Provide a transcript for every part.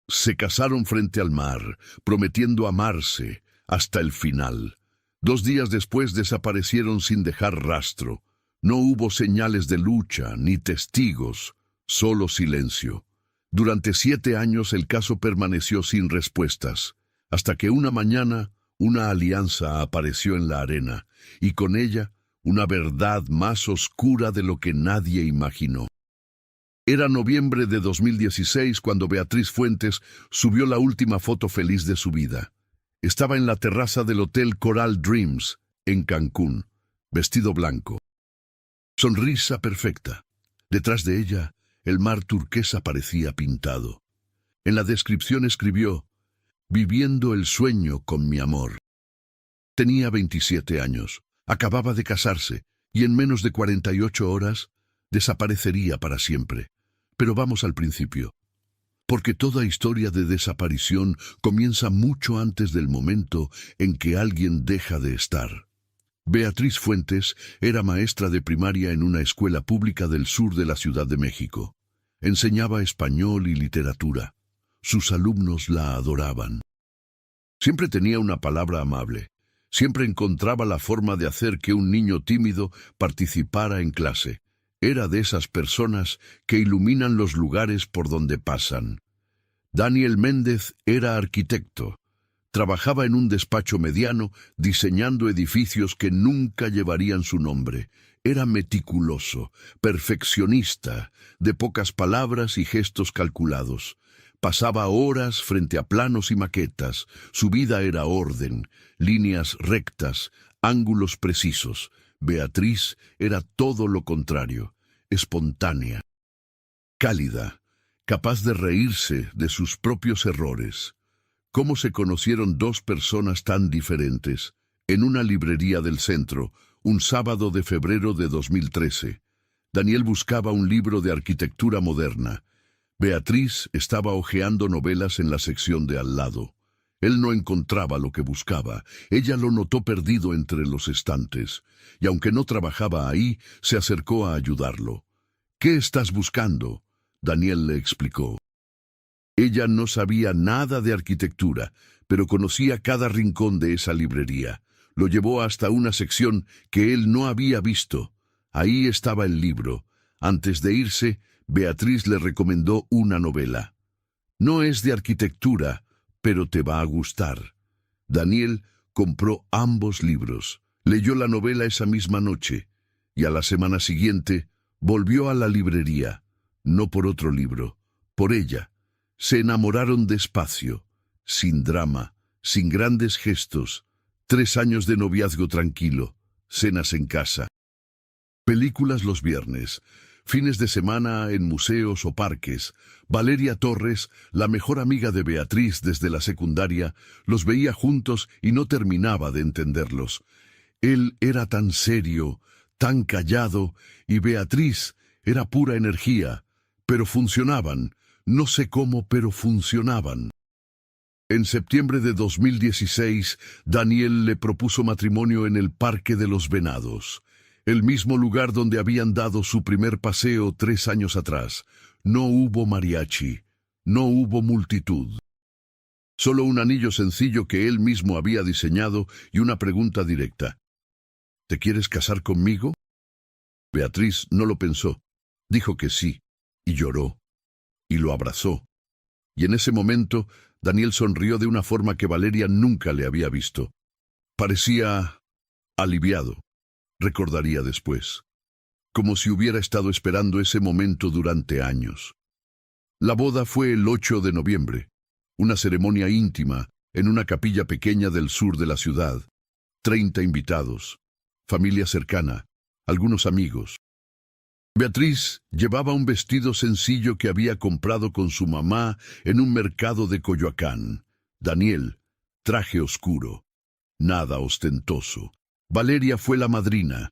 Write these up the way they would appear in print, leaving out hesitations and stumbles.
Se casaron frente al mar, prometiendo amarse hasta el final. 2 días después desaparecieron sin dejar rastro. No hubo señales de lucha, ni testigos, solo silencio. Durante 7 años el caso permaneció sin respuestas, hasta que una mañana una alianza apareció en la arena, y con ella una verdad más oscura de lo que nadie imaginó. Era noviembre de 2016 cuando Beatriz Fuentes subió la última foto feliz de su vida. Estaba en la terraza del Hotel Coral Dreams, en Cancún, vestido blanco. Sonrisa perfecta. Detrás de ella, el mar turquesa parecía pintado. En la descripción escribió: «Viviendo el sueño con mi amor». Tenía 27 años, acababa de casarse, y en menos de 48 horas desaparecería para siempre. Pero vamos al principio, porque toda historia de desaparición comienza mucho antes del momento en que alguien deja de estar. Beatriz Fuentes era maestra de primaria en una escuela pública del sur de la Ciudad de México. Enseñaba español y literatura. Sus alumnos la adoraban. Siempre tenía una palabra amable. Siempre encontraba la forma de hacer que un niño tímido participara en clase. Era de esas personas que iluminan los lugares por donde pasan. Daniel Méndez era arquitecto. Trabajaba en un despacho mediano, diseñando edificios que nunca llevarían su nombre. Era meticuloso, perfeccionista, de pocas palabras y gestos calculados. Pasaba horas frente a planos y maquetas. Su vida era orden, líneas rectas, ángulos precisos. Beatriz era todo lo contrario, espontánea, cálida, capaz de reírse de sus propios errores. ¿Cómo se conocieron 2 personas tan diferentes? En una librería del centro, un sábado de febrero de 2013. Daniel buscaba un libro de arquitectura moderna. Beatriz estaba hojeando novelas en la sección de al lado. Él no encontraba lo que buscaba. Ella lo notó perdido entre los estantes, y aunque no trabajaba ahí, se acercó a ayudarlo. «¿Qué estás buscando?», Daniel le explicó. Ella no sabía nada de arquitectura, pero conocía cada rincón de esa librería. Lo llevó hasta una sección que él no había visto. Ahí estaba el libro. Antes de irse, Beatriz le recomendó una novela. «No es de arquitectura, pero te va a gustar». Daniel compró ambos libros. Leyó la novela esa misma noche, y a la semana siguiente volvió a la librería, no por otro libro, por ella. Se enamoraron despacio, sin drama, sin grandes gestos. 3 años de noviazgo tranquilo, cenas en casa, películas los viernes, fines de semana en museos o parques. Valeria Torres, la mejor amiga de Beatriz desde la secundaria, los veía juntos y no terminaba de entenderlos. Él era tan serio, tan callado, y Beatriz era pura energía, pero funcionaban. No sé cómo, pero funcionaban. En septiembre de 2016, Daniel le propuso matrimonio en el Parque de los Venados, el mismo lugar donde habían dado su primer paseo 3 años atrás. No hubo mariachi, no hubo multitud. Solo un anillo sencillo que él mismo había diseñado y una pregunta directa. «¿Te quieres casar conmigo?». Beatriz no lo pensó. Dijo que sí, y lloró, y lo abrazó. Y en ese momento, Daniel sonrió de una forma que Valeria nunca le había visto. Parecía aliviado, recordaría después, como si hubiera estado esperando ese momento durante años. La boda fue el 8 de noviembre, una ceremonia íntima en una capilla pequeña del sur de la ciudad. 30 invitados, familia cercana, algunos amigos. Beatriz llevaba un vestido sencillo que había comprado con su mamá en un mercado de Coyoacán. Daniel, traje oscuro, nada ostentoso. Valeria fue la madrina.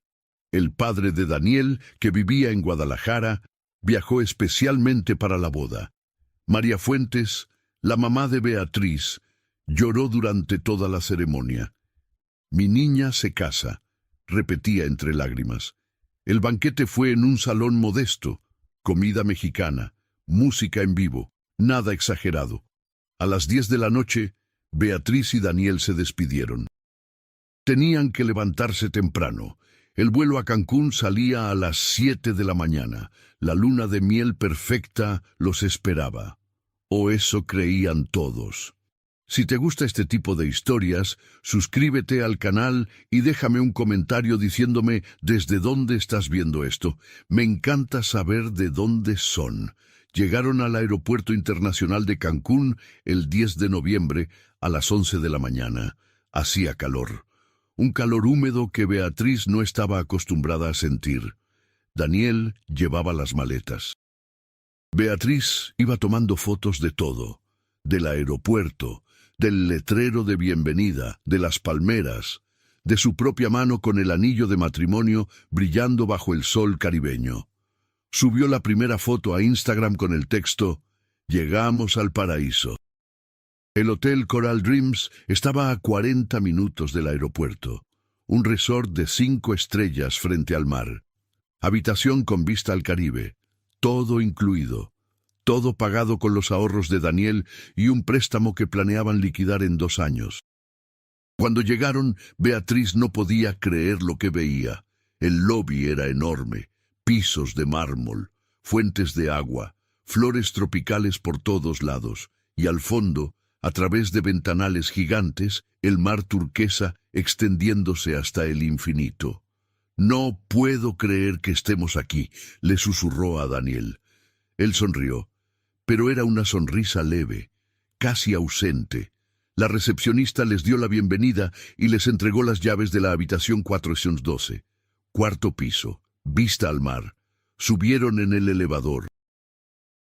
El padre de Daniel, que vivía en Guadalajara, viajó especialmente para la boda. María Fuentes, la mamá de Beatriz, lloró durante toda la ceremonia. «Mi niña se casa», repetía entre lágrimas. El banquete fue en un salón modesto, comida mexicana, música en vivo, nada exagerado. A las 10 de la noche, Beatriz y Daniel se despidieron. Tenían que levantarse temprano. El vuelo a Cancún salía a las 7 de la mañana. La luna de miel perfecta los esperaba. O eso creían todos. Si te gusta este tipo de historias, suscríbete al canal y déjame un comentario diciéndome desde dónde estás viendo esto. Me encanta saber de dónde son. Llegaron al Aeropuerto Internacional de Cancún el 10 de noviembre a las 11 de la mañana. Hacía calor. Un calor húmedo que Beatriz no estaba acostumbrada a sentir. Daniel llevaba las maletas. Beatriz iba tomando fotos de todo. Del aeropuerto, del letrero de bienvenida, de las palmeras, de su propia mano con el anillo de matrimonio brillando bajo el sol caribeño. Subió la primera foto a Instagram con el texto: "Llegamos al paraíso". El Hotel Coral Dreams estaba a 40 minutos del aeropuerto. Un resort de 5 estrellas frente al mar. Habitación con vista al Caribe. Todo incluido. Todo pagado con los ahorros de Daniel y un préstamo que planeaban liquidar en 2 años. Cuando llegaron, Beatriz no podía creer lo que veía. El lobby era enorme. Pisos de mármol, fuentes de agua, flores tropicales por todos lados, y al fondo, a través de ventanales gigantes, el mar turquesa extendiéndose hasta el infinito. «No puedo creer que estemos aquí», le susurró a Daniel. Él sonrió, pero era una sonrisa leve, casi ausente. La recepcionista les dio la bienvenida y les entregó las llaves de la habitación 412, cuarto piso, vista al mar. Subieron en el elevador.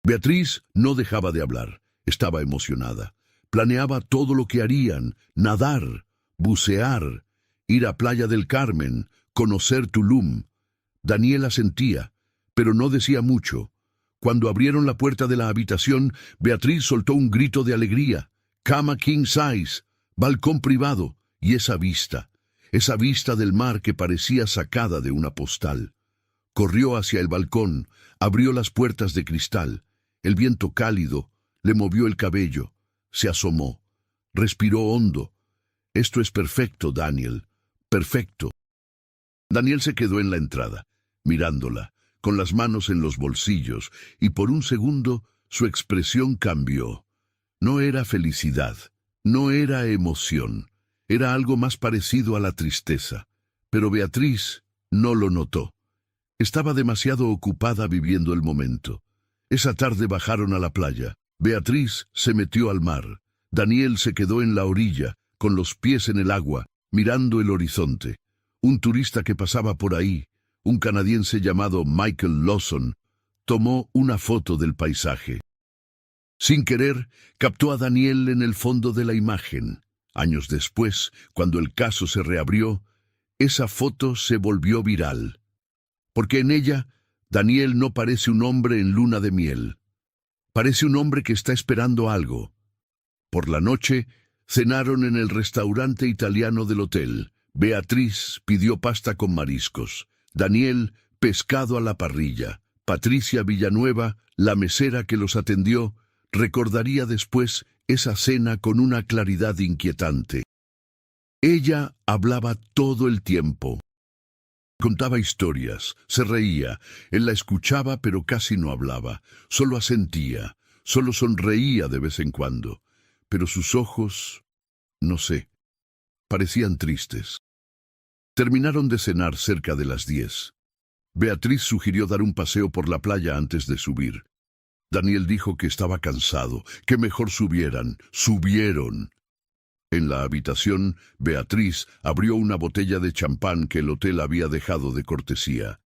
Beatriz no dejaba de hablar, estaba emocionada. Planeaba todo lo que harían: nadar, bucear, ir a Playa del Carmen, conocer Tulum. Daniel asentía, pero no decía mucho. Cuando abrieron la puerta de la habitación, Beatriz soltó un grito de alegría. Cama king size, balcón privado, y esa vista del mar que parecía sacada de una postal. Corrió hacia el balcón, abrió las puertas de cristal. El viento cálido le movió el cabello. Se asomó. Respiró hondo. «Esto es perfecto, Daniel. Perfecto». Daniel se quedó en la entrada, mirándola, con las manos en los bolsillos, y por un segundo su expresión cambió. No era felicidad, no era emoción, era algo más parecido a la tristeza. Pero Beatriz no lo notó. Estaba demasiado ocupada viviendo el momento. Esa tarde bajaron a la playa. Beatriz se metió al mar. Daniel se quedó en la orilla, con los pies en el agua, mirando el horizonte. Un turista que pasaba por ahí, un canadiense llamado Michael Lawson, tomó una foto del paisaje. Sin querer, captó a Daniel en el fondo de la imagen. Años después, cuando el caso se reabrió, esa foto se volvió viral. Porque en ella, Daniel no parece un hombre en luna de miel. Parece un hombre que está esperando algo. Por la noche, cenaron en el restaurante italiano del hotel. Beatriz pidió pasta con mariscos. Daniel, pescado a la parrilla. Patricia Villanueva, la mesera que los atendió, recordaría después esa cena con una claridad inquietante. Ella hablaba todo el tiempo. Contaba historias, se reía, él la escuchaba pero casi no hablaba, solo asentía, solo sonreía de vez en cuando, pero sus ojos, no sé, parecían tristes. Terminaron de cenar cerca de las 10. Beatriz sugirió dar un paseo por la playa antes de subir. Daniel dijo que estaba cansado, que mejor subieran. Subieron. En la habitación, Beatriz abrió una botella de champán que el hotel había dejado de cortesía.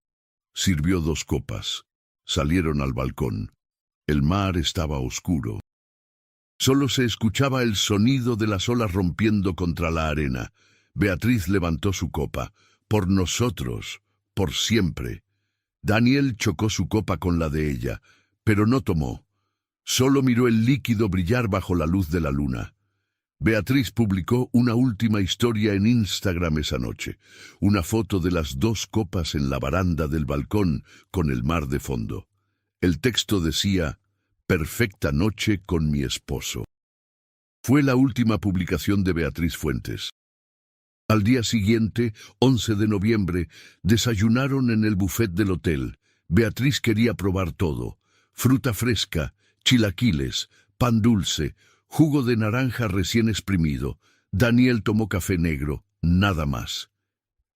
Sirvió 2 copas. Salieron al balcón. El mar estaba oscuro. Solo se escuchaba el sonido de las olas rompiendo contra la arena. Beatriz levantó su copa. Por nosotros, por siempre. Daniel chocó su copa con la de ella, pero no tomó. Solo miró el líquido brillar bajo la luz de la luna. Beatriz publicó una última historia en Instagram esa noche, una foto de las 2 copas en la baranda del balcón con el mar de fondo. El texto decía: «Perfecta noche con mi esposo». Fue la última publicación de Beatriz Fuentes. Al día siguiente, 11 de noviembre, desayunaron en el buffet del hotel. Beatriz quería probar todo: fruta fresca, chilaquiles, pan dulce, jugo de naranja recién exprimido. Daniel tomó café negro, nada más.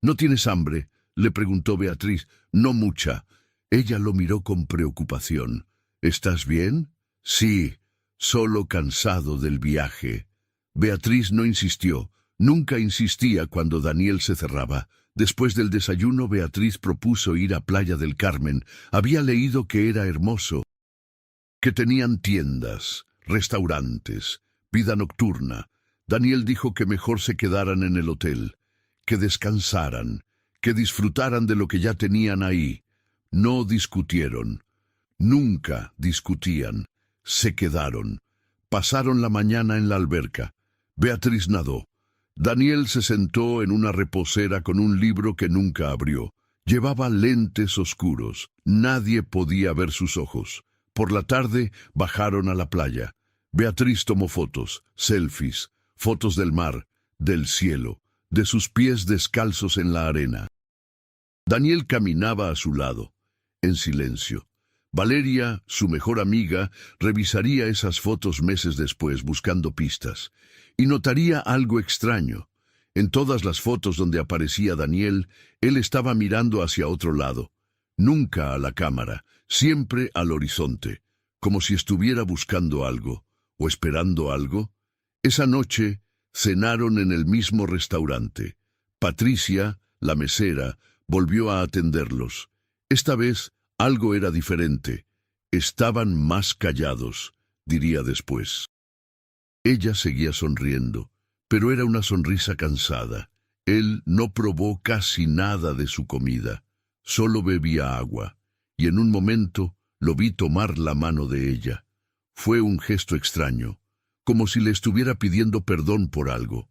¿No tienes hambre?, le preguntó Beatriz. No mucha. Ella lo miró con preocupación. ¿Estás bien? Sí, solo cansado del viaje. Beatriz no insistió. Nunca insistía cuando Daniel se cerraba. Después del desayuno, Beatriz propuso ir a Playa del Carmen. Había leído que era hermoso, que tenían tiendas, restaurantes, vida nocturna. Daniel dijo que mejor se quedaran en el hotel, que descansaran, que disfrutaran de lo que ya tenían ahí. No discutieron. Nunca discutían. Se quedaron. Pasaron la mañana en la alberca. Beatriz nadó. Daniel se sentó en una reposera con un libro que nunca abrió. Llevaba lentes oscuros. Nadie podía ver sus ojos. Por la tarde bajaron a la playa. Beatriz tomó fotos, selfies, fotos del mar, del cielo, de sus pies descalzos en la arena. Daniel caminaba a su lado, en silencio. Valeria, su mejor amiga, revisaría esas fotos meses después buscando pistas, y notaría algo extraño. En todas las fotos donde aparecía Daniel, él estaba mirando hacia otro lado, nunca a la cámara, siempre al horizonte, como si estuviera buscando algo, o esperando algo. Esa noche cenaron en el mismo restaurante. Patricia, la mesera, volvió a atenderlos. Esta vez algo era diferente. Estaban más callados, diría después. Ella seguía sonriendo, pero era una sonrisa cansada. Él no probó casi nada de su comida, solo bebía agua, y en un momento lo vi tomar la mano de ella. Fue un gesto extraño, como si le estuviera pidiendo perdón por algo.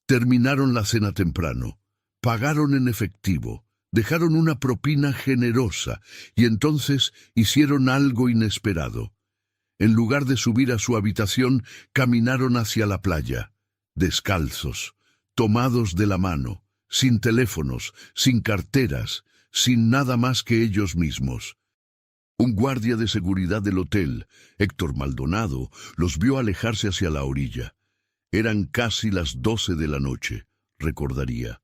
Terminaron la cena temprano, pagaron en efectivo, dejaron una propina generosa y entonces hicieron algo inesperado. En lugar de subir a su habitación, caminaron hacia la playa, descalzos, tomados de la mano, sin teléfonos, sin carteras, sin nada más que ellos mismos. Un guardia de seguridad del hotel, Héctor Maldonado, los vio alejarse hacia la orilla. Eran casi las 12 de la noche, recordaría.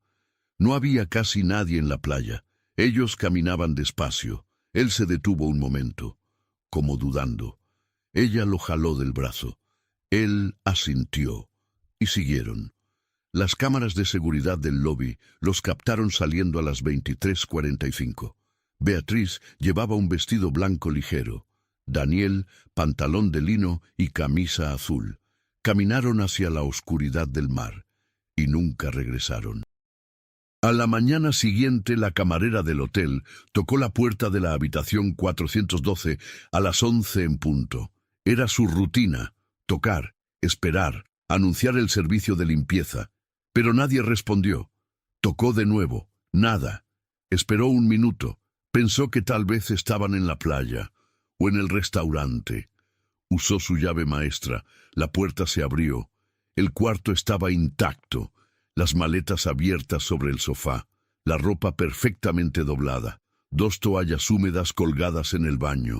No había casi nadie en la playa. Ellos caminaban despacio. Él se detuvo un momento, como dudando. Ella lo jaló del brazo. Él asintió, y siguieron. Las cámaras de seguridad del lobby los captaron saliendo a las 23:45. Beatriz llevaba un vestido blanco ligero. Daniel, pantalón de lino y camisa azul. Caminaron hacia la oscuridad del mar, y nunca regresaron. A la mañana siguiente, la camarera del hotel tocó la puerta de la habitación 412 a las 11 en punto. Era su rutina: tocar, esperar, anunciar el servicio de limpieza. Pero nadie respondió. Tocó de nuevo. Nada. Esperó un minuto. Pensó que tal vez estaban en la playa o en el restaurante. Usó su llave maestra. La puerta se abrió. El cuarto estaba intacto. Las maletas abiertas sobre el sofá. La ropa perfectamente doblada. 2 toallas húmedas colgadas en el baño.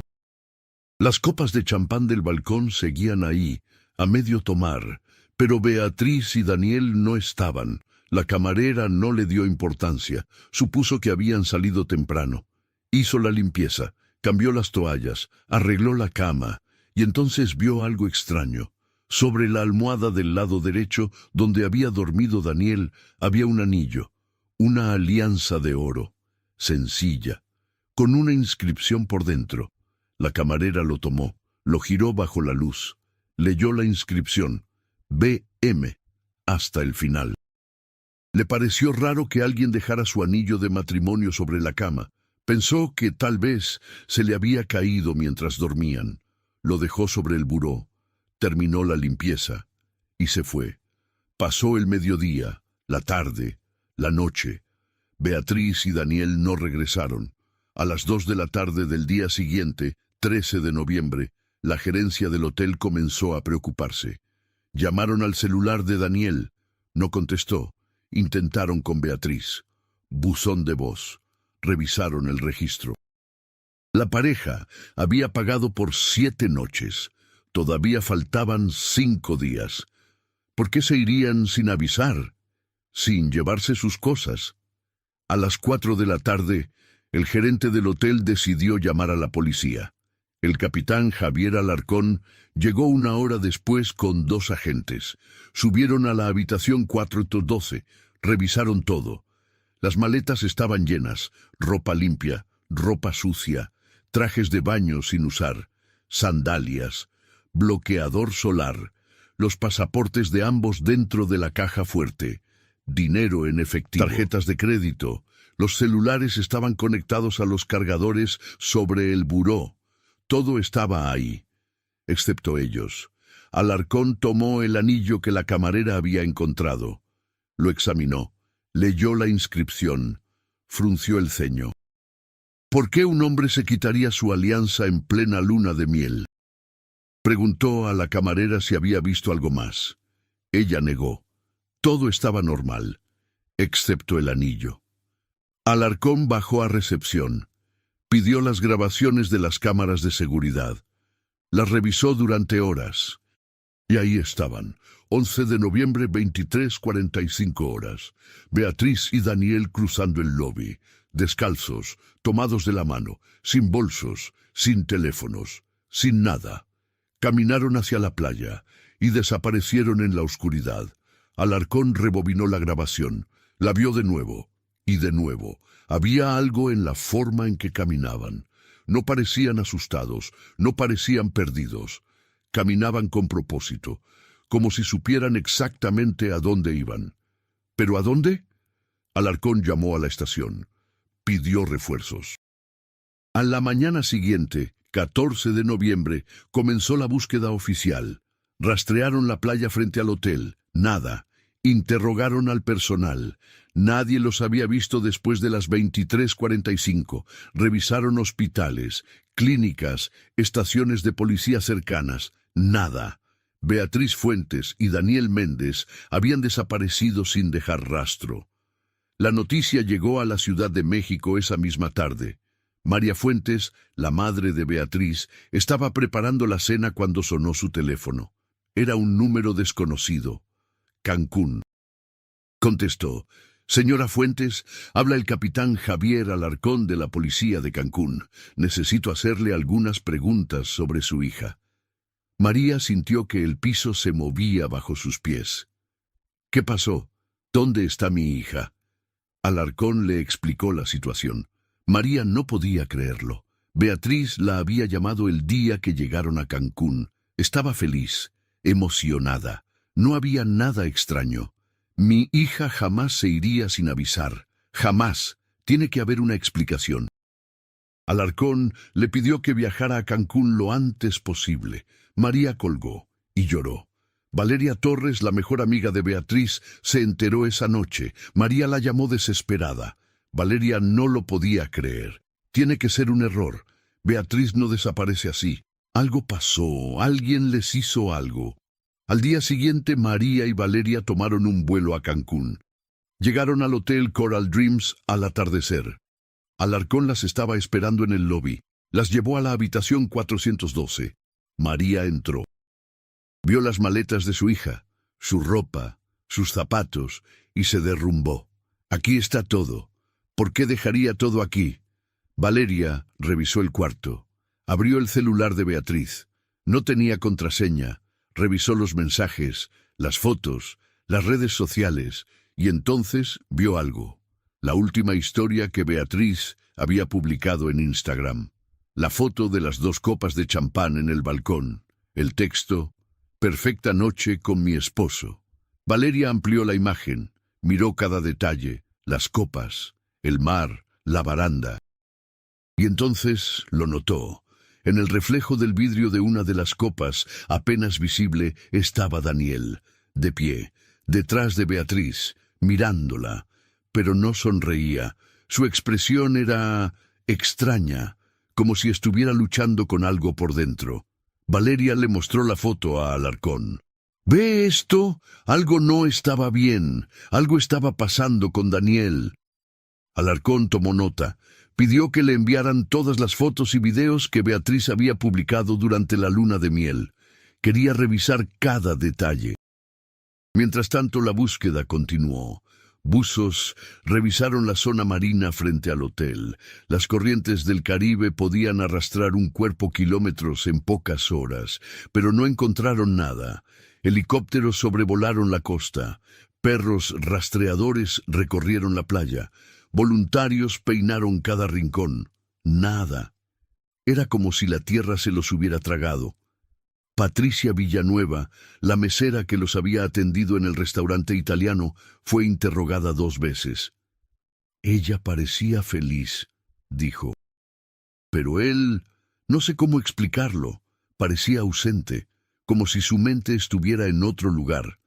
Las copas de champán del balcón seguían ahí, a medio tomar, pero Beatriz y Daniel no estaban. La camarera no le dio importancia. Supuso que habían salido temprano. Hizo la limpieza, cambió las toallas, arregló la cama, y entonces vio algo extraño. Sobre la almohada del lado derecho, donde había dormido Daniel, había un anillo, una alianza de oro, sencilla, con una inscripción por dentro. La camarera lo tomó, lo giró bajo la luz, leyó la inscripción, BM, hasta el final. Le pareció raro que alguien dejara su anillo de matrimonio sobre la cama. Pensó que tal vez se le había caído mientras dormían. Lo dejó sobre el buró. Terminó la limpieza y se fue. Pasó el mediodía, la tarde, la noche. Beatriz y Daniel no regresaron. A las 2 de la tarde del día siguiente, 13 de noviembre, la gerencia del hotel comenzó a preocuparse. Llamaron al celular de Daniel. No contestó. Intentaron con Beatriz. Buzón de voz. Revisaron el registro. La pareja había pagado por 7 noches. Todavía faltaban 5 días. ¿Por qué se irían sin avisar? Sin llevarse sus cosas. A las 4 de la tarde, el gerente del hotel decidió llamar a la policía. El capitán Javier Alarcón llegó 1 hora después con 2 agentes. Subieron a la habitación 412, revisaron todo. Las maletas estaban llenas, ropa limpia, ropa sucia, trajes de baño sin usar, sandalias, bloqueador solar, los pasaportes de ambos dentro de la caja fuerte, dinero en efectivo, tarjetas de crédito. Los celulares estaban conectados a los cargadores sobre el buró. Todo estaba ahí, excepto ellos. Alarcón tomó el anillo que la camarera había encontrado. Lo examinó, leyó la inscripción, frunció el ceño. ¿Por qué un hombre se quitaría su alianza en plena luna de miel? Preguntó a la camarera si había visto algo más. Ella negó. Todo estaba normal, excepto el anillo. Alarcón bajó a recepción. Pidió las grabaciones de las cámaras de seguridad. Las revisó durante horas. Y ahí estaban, 11 de noviembre, 23:45 horas. Beatriz y Daniel cruzando el lobby, descalzos, tomados de la mano, sin bolsos, sin teléfonos, sin nada. Caminaron hacia la playa y desaparecieron en la oscuridad. Alarcón rebobinó la grabación, la vio de nuevo, y de nuevo. Había algo en la forma en que caminaban. No parecían asustados, no parecían perdidos. Caminaban con propósito, como si supieran exactamente a dónde iban. ¿Pero a dónde? Alarcón llamó a la estación. Pidió refuerzos. A la mañana siguiente, 14 de noviembre, comenzó la búsqueda oficial. Rastrearon la playa frente al hotel. Nada. Interrogaron al personal. Nadie los había visto después de las 23:45. Revisaron hospitales, clínicas, estaciones de policía cercanas. Nada. Beatriz Fuentes y Daniel Méndez habían desaparecido sin dejar rastro. La noticia llegó a la Ciudad de México esa misma tarde. María Fuentes, la madre de Beatriz, estaba preparando la cena cuando sonó su teléfono. Era un número desconocido. Cancún. Contestó. Señora Fuentes, habla el capitán Javier Alarcón de la policía de Cancún. Necesito hacerle algunas preguntas sobre su hija. María sintió que el piso se movía bajo sus pies. ¿Qué pasó? ¿Dónde está mi hija? Alarcón le explicó la situación. María no podía creerlo. Beatriz la había llamado el día que llegaron a Cancún. Estaba feliz, emocionada. No había nada extraño. Mi hija jamás se iría sin avisar. Jamás. Tiene que haber una explicación. Alarcón le pidió que viajara a Cancún lo antes posible. María colgó y lloró. Valeria Torres, la mejor amiga de Beatriz, se enteró esa noche. María la llamó desesperada. Valeria no lo podía creer. Tiene que ser un error. Beatriz no desaparece así. Algo pasó, alguien les hizo algo. Al día siguiente, María y Valeria tomaron un vuelo a Cancún. Llegaron al hotel Coral Dreams al atardecer. Alarcón las estaba esperando en el lobby. Las llevó a la habitación 412. María entró. Vio las maletas de su hija, su ropa, sus zapatos, y se derrumbó. Aquí está todo. ¿Por qué dejaría todo aquí? Valeria revisó el cuarto. Abrió el celular de Beatriz. No tenía contraseña. Revisó los mensajes, las fotos, las redes sociales, y entonces vio algo. La última historia que Beatriz había publicado en Instagram. La foto de las 2 copas de champán en el balcón. El texto: perfecta noche con mi esposo. Valeria amplió la imagen, miró cada detalle, las copas, el mar, la baranda. Y entonces lo notó. En el reflejo del vidrio de una de las copas, apenas visible, estaba Daniel, de pie, detrás de Beatriz, mirándola, pero no sonreía. Su expresión era extraña, como si estuviera luchando con algo por dentro. Valeria le mostró la foto a Alarcón. ¿Ve esto? Algo no estaba bien. Algo estaba pasando con Daniel. Alarcón tomó nota. Pidió que le enviaran todas las fotos y videos que Beatriz había publicado durante la luna de miel. Quería revisar cada detalle. Mientras tanto, la búsqueda continuó. Buzos revisaron la zona marina frente al hotel. Las corrientes del Caribe podían arrastrar un cuerpo kilómetros en pocas horas, pero no encontraron nada. Helicópteros sobrevolaron la costa. Perros rastreadores recorrieron la playa. Voluntarios peinaron cada rincón. Nada. Era como si la tierra se los hubiera tragado. Patricia Villanueva, la mesera que los había atendido en el restaurante italiano, fue interrogada 2 veces. Ella parecía feliz, dijo. Pero él, no sé cómo explicarlo, parecía ausente, como si su mente estuviera en otro lugar.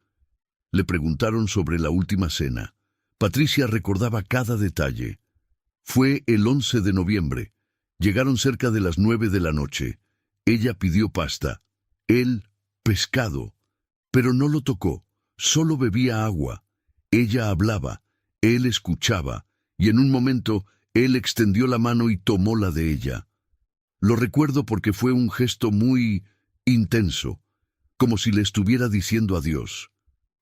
Le preguntaron sobre la última cena. Patricia recordaba cada detalle. Fue el 11 de noviembre. Llegaron cerca de las 9 de la noche. Ella pidió pasta. Él, pescado. Pero no lo tocó. Solo bebía agua. Ella hablaba. Él escuchaba. Y en un momento, él extendió la mano y tomó la de ella. Lo recuerdo porque fue un gesto muy intenso, como si le estuviera diciendo adiós.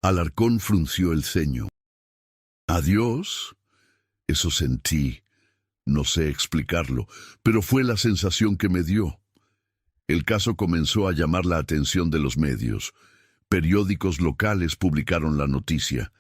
Alarcón frunció el ceño. ¿Adiós? Eso sentí. No sé explicarlo, pero fue la sensación que me dio. El caso comenzó a llamar la atención de los medios. Periódicos locales publicaron la noticia.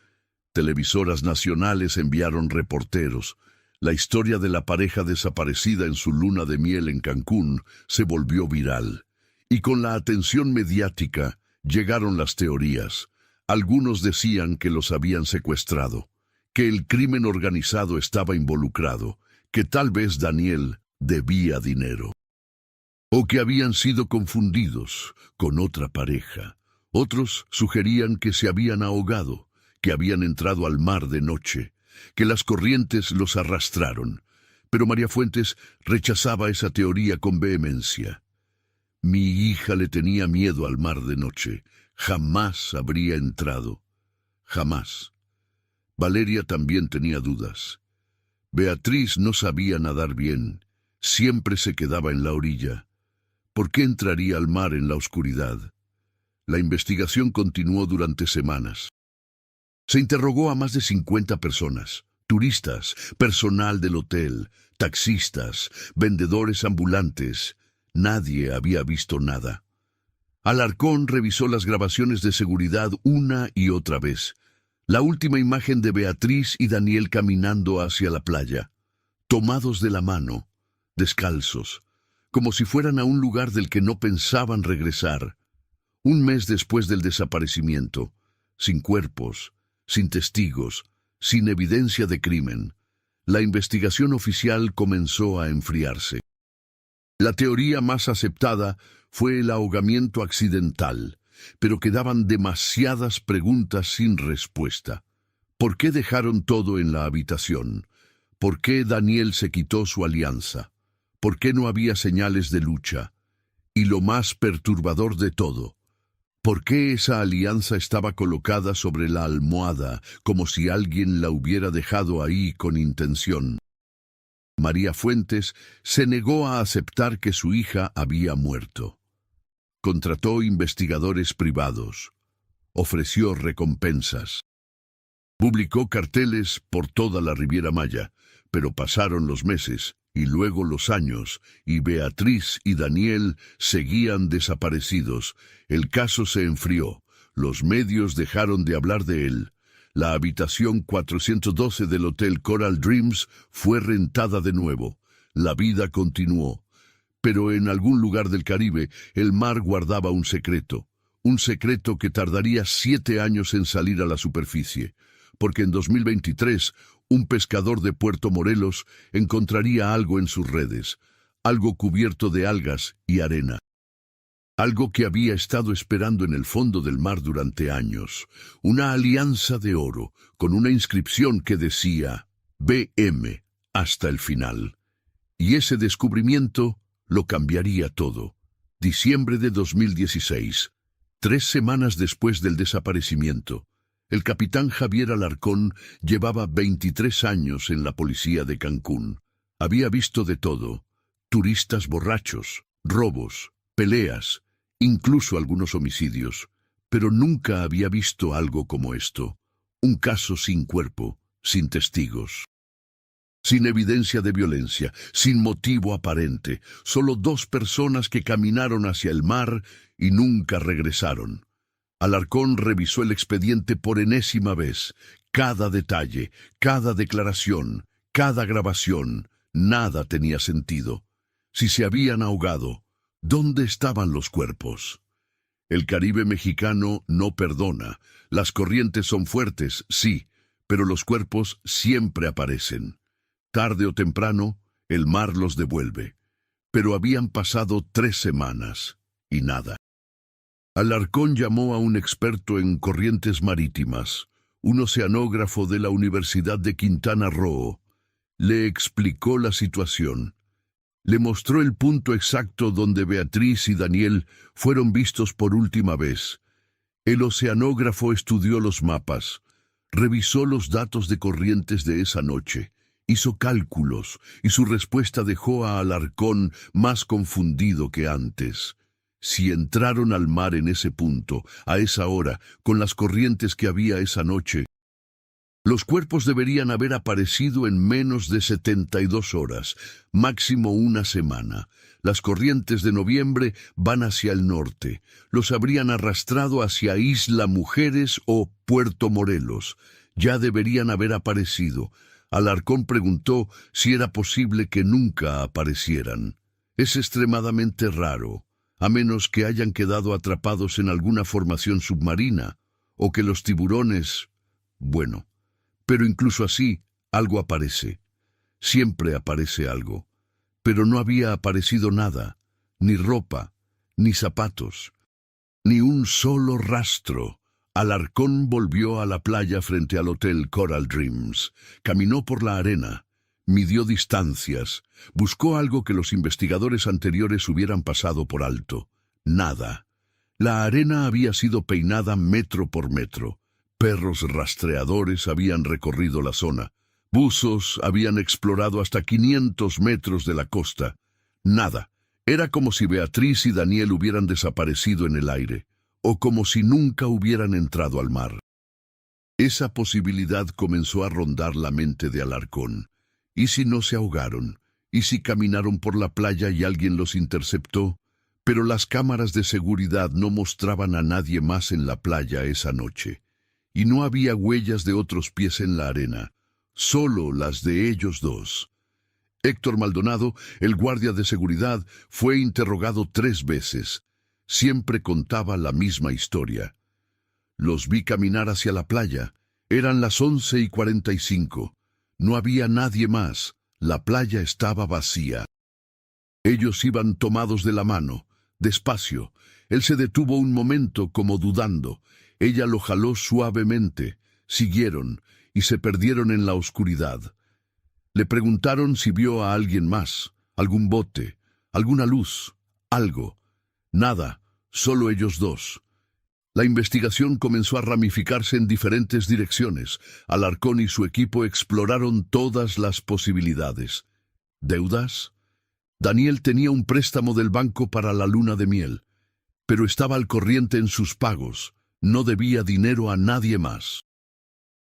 Televisoras nacionales enviaron reporteros. La historia de la pareja desaparecida en su luna de miel en Cancún se volvió viral. Y con la atención mediática llegaron las teorías. Algunos decían que los habían secuestrado, que el crimen organizado estaba involucrado, que tal vez Daniel debía dinero, o que habían sido confundidos con otra pareja. Otros sugerían que se habían ahogado, que habían entrado al mar de noche, que las corrientes los arrastraron. Pero María Fuentes rechazaba esa teoría con vehemencia. Mi hija le tenía miedo al mar de noche. Jamás habría entrado. Jamás. Valeria también tenía dudas. Beatriz no sabía nadar bien. Siempre se quedaba en la orilla. ¿Por qué entraría al mar en la oscuridad? La investigación continuó durante semanas. Se interrogó a más de 50 personas, turistas, personal del hotel, taxistas, vendedores ambulantes. Nadie había visto nada. Alarcón revisó las grabaciones de seguridad una y otra vez. La última imagen de Beatriz y Daniel caminando hacia la playa, tomados de la mano, descalzos, como si fueran a un lugar del que no pensaban regresar. Un mes después del desaparecimiento, sin cuerpos, sin testigos, sin evidencia de crimen, la investigación oficial comenzó a enfriarse. La teoría más aceptada fue el ahogamiento accidental, pero quedaban demasiadas preguntas sin respuesta. ¿Por qué dejaron todo en la habitación? ¿Por qué Daniel se quitó su alianza? ¿Por qué no había señales de lucha? Y lo más perturbador de todo, ¿por qué esa alianza estaba colocada sobre la almohada como si alguien la hubiera dejado ahí con intención? María Fuentes se negó a aceptar que su hija había muerto. Contrató investigadores privados. Ofreció recompensas. Publicó carteles por toda la Riviera Maya, pero pasaron los meses y luego los años, y Beatriz y Daniel seguían desaparecidos. El caso se enfrió. Los medios dejaron de hablar de él. La habitación 412 del Hotel Coral Dreams fue rentada de nuevo. La vida continuó. Pero en algún lugar del Caribe, el mar guardaba un secreto que tardaría 7 años en salir a la superficie, porque en 2023, un pescador de Puerto Morelos encontraría algo en sus redes, algo cubierto de algas y arena. Algo que había estado esperando en el fondo del mar durante años, una alianza de oro, con una inscripción que decía BM hasta el final. Y ese descubrimiento lo cambiaría todo. Diciembre de 2016. 3 semanas después del desaparecimiento, el capitán Javier Alarcón llevaba 23 años en la policía de Cancún. Había visto de todo: turistas borrachos, robos, peleas, incluso algunos homicidios, pero nunca había visto algo como esto: un caso sin cuerpo, sin testigos, sin evidencia de violencia, sin motivo aparente, solo 2 personas que caminaron hacia el mar y nunca regresaron. Alarcón revisó el expediente por enésima vez. Cada detalle, cada declaración, cada grabación, nada tenía sentido. Si se habían ahogado, ¿dónde estaban los cuerpos? El Caribe mexicano no perdona. Las corrientes son fuertes, sí, pero los cuerpos siempre aparecen. Tarde o temprano, el mar los devuelve. Pero habían pasado 3 semanas, y nada. Alarcón llamó a un experto en corrientes marítimas, un oceanógrafo de la Universidad de Quintana Roo. Le explicó la situación. Le mostró el punto exacto donde Beatriz y Daniel fueron vistos por última vez. El oceanógrafo estudió los mapas, revisó los datos de corrientes de esa noche, hizo cálculos, y su respuesta dejó a Alarcón más confundido que antes. Si entraron al mar en ese punto, a esa hora, con las corrientes que había esa noche, los cuerpos deberían haber aparecido en menos de 72 horas, máximo una semana. Las corrientes de noviembre van hacia el norte. Los habrían arrastrado hacia Isla Mujeres o Puerto Morelos. Ya deberían haber aparecido. Alarcón preguntó si era posible que nunca aparecieran. Es extremadamente raro, a menos que hayan quedado atrapados en alguna formación submarina, o que los tiburones... Bueno, pero incluso así, algo aparece. Siempre aparece algo. Pero no había aparecido nada, ni ropa, ni zapatos, ni un solo rastro. Alarcón volvió a la playa frente al hotel Coral Dreams. Caminó por la arena, midió distancias, buscó algo que los investigadores anteriores hubieran pasado por alto. Nada. La arena había sido peinada metro por metro. Perros rastreadores habían recorrido la zona. Buzos habían explorado hasta 500 metros de la costa. Nada. Era como si Beatriz y Daniel hubieran desaparecido en el aire, o como si nunca hubieran entrado al mar. Esa posibilidad comenzó a rondar la mente de Alarcón. ¿Y si no se ahogaron? ¿Y si caminaron por la playa y alguien los interceptó? Pero las cámaras de seguridad no mostraban a nadie más en la playa esa noche. Y no había huellas de otros pies en la arena, solo las de ellos 2. Héctor Maldonado, el guardia de seguridad, fue interrogado 3 veces. Siempre contaba la misma historia. Los vi caminar hacia la playa. Eran las 11:45. No había nadie más. La playa estaba vacía. Ellos iban tomados de la mano, despacio. Él se detuvo un momento como dudando. Ella lo jaló suavemente. Siguieron y se perdieron en la oscuridad. Le preguntaron si vio a alguien más, algún bote, alguna luz, algo. Nada, solo ellos 2. La investigación comenzó a ramificarse en diferentes direcciones. Alarcón y su equipo exploraron todas las posibilidades. ¿Deudas? Daniel tenía un préstamo del banco para la luna de miel, pero estaba al corriente en sus pagos. No debía dinero a nadie más.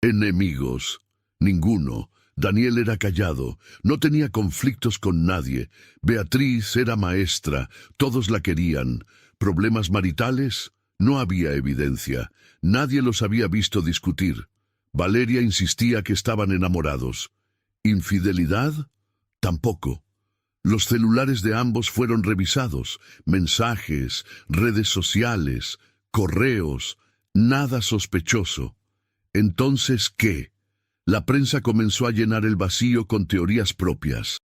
Enemigos. Ninguno. Daniel era callado, no tenía conflictos con nadie. Beatriz era maestra, todos la querían. ¿Problemas maritales? No había evidencia. Nadie los había visto discutir. Valeria insistía que estaban enamorados. ¿Infidelidad? Tampoco. Los celulares de ambos fueron revisados. Mensajes, redes sociales, correos, nada sospechoso. Entonces, ¿qué? La prensa comenzó a llenar el vacío con teorías propias.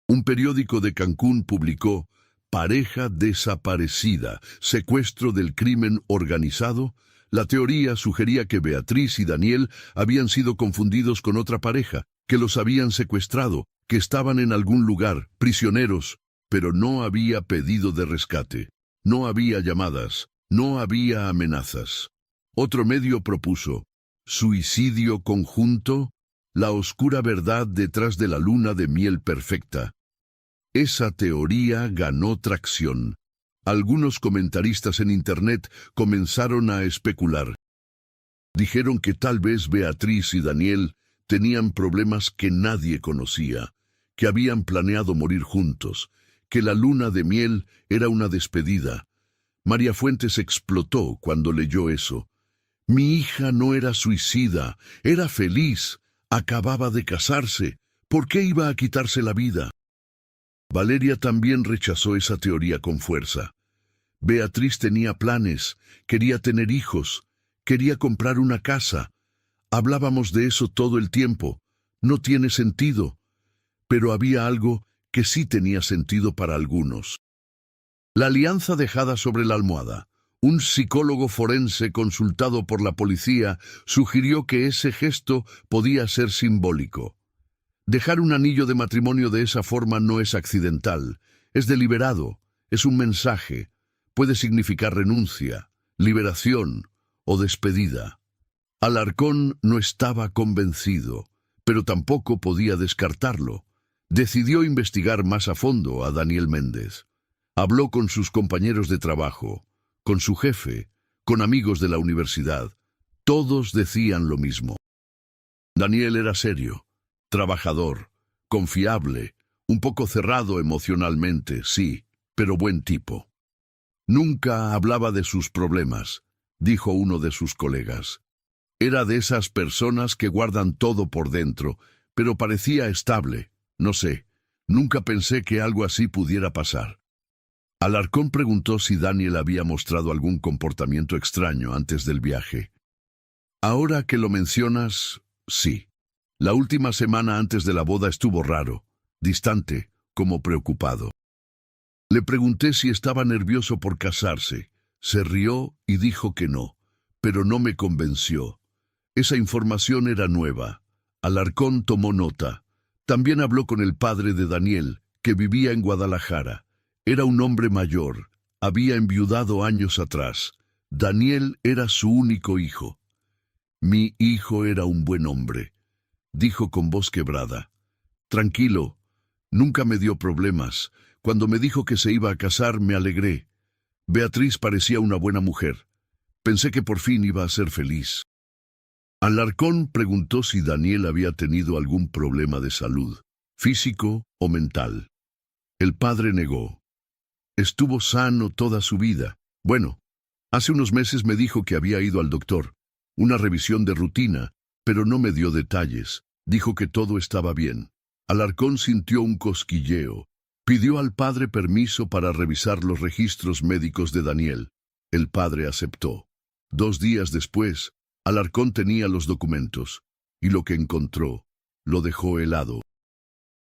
Un periódico de Cancún publicó: pareja desaparecida, secuestro del crimen organizado. La teoría sugería que Beatriz y Daniel habían sido confundidos con otra pareja, que los habían secuestrado, que estaban en algún lugar, prisioneros, pero no había pedido de rescate. No había llamadas, No había amenazas. Otro medio propuso: suicidio conjunto, la oscura verdad detrás de la luna de miel perfecta. Esa teoría ganó tracción. Algunos comentaristas en Internet comenzaron a especular. Dijeron que tal vez Beatriz y Daniel tenían problemas que nadie conocía, que habían planeado morir juntos, que la luna de miel era una despedida. María Fuentes explotó cuando leyó eso. Mi hija no era suicida, era feliz, acababa de casarse. ¿Por qué iba a quitarse la vida? Valeria también rechazó esa teoría con fuerza. Beatriz tenía planes, quería tener hijos, quería comprar una casa. Hablábamos de eso todo el tiempo. No tiene sentido. Pero había algo que sí tenía sentido para algunos. La alianza dejada sobre la almohada. Un psicólogo forense consultado por la policía sugirió que ese gesto podía ser simbólico. Dejar un anillo de matrimonio de esa forma no es accidental, es deliberado, es un mensaje. Puede significar renuncia, liberación o despedida. Alarcón no estaba convencido, pero tampoco podía descartarlo. Decidió investigar más a fondo a Daniel Méndez. Habló con sus compañeros de trabajo, con su jefe, con amigos de la universidad. Todos decían lo mismo. Daniel era serio, trabajador, confiable, un poco cerrado emocionalmente, sí, pero buen tipo. Nunca hablaba de sus problemas, dijo uno de sus colegas. Era de esas personas que guardan todo por dentro, pero parecía estable. No sé, nunca pensé que algo así pudiera pasar. Alarcón preguntó si Daniel había mostrado algún comportamiento extraño antes del viaje. Ahora que lo mencionas, sí. La última semana antes de la boda estuvo raro, distante, como preocupado. Le pregunté si estaba nervioso por casarse. Se rió y dijo que no, pero no me convenció. Esa información era nueva. Alarcón tomó nota. También habló con el padre de Daniel, que vivía en Guadalajara. Era un hombre mayor. Había enviudado años atrás. Daniel era su único hijo. Mi hijo era un buen hombre, dijo con voz quebrada. Tranquilo, nunca me dio problemas. Cuando me dijo que se iba a casar, me alegré. Beatriz parecía una buena mujer. Pensé que por fin iba a ser feliz. Alarcón preguntó si Daniel había tenido algún problema de salud, físico o mental. El padre negó. Estuvo sano toda su vida. Bueno, hace unos meses me dijo que había ido al doctor, una revisión de rutina, pero no me dio detalles. Dijo que todo estaba bien. Alarcón sintió un cosquilleo. Pidió al padre permiso para revisar los registros médicos de Daniel. El padre aceptó. 2 días después, Alarcón tenía los documentos, y lo que encontró lo dejó helado.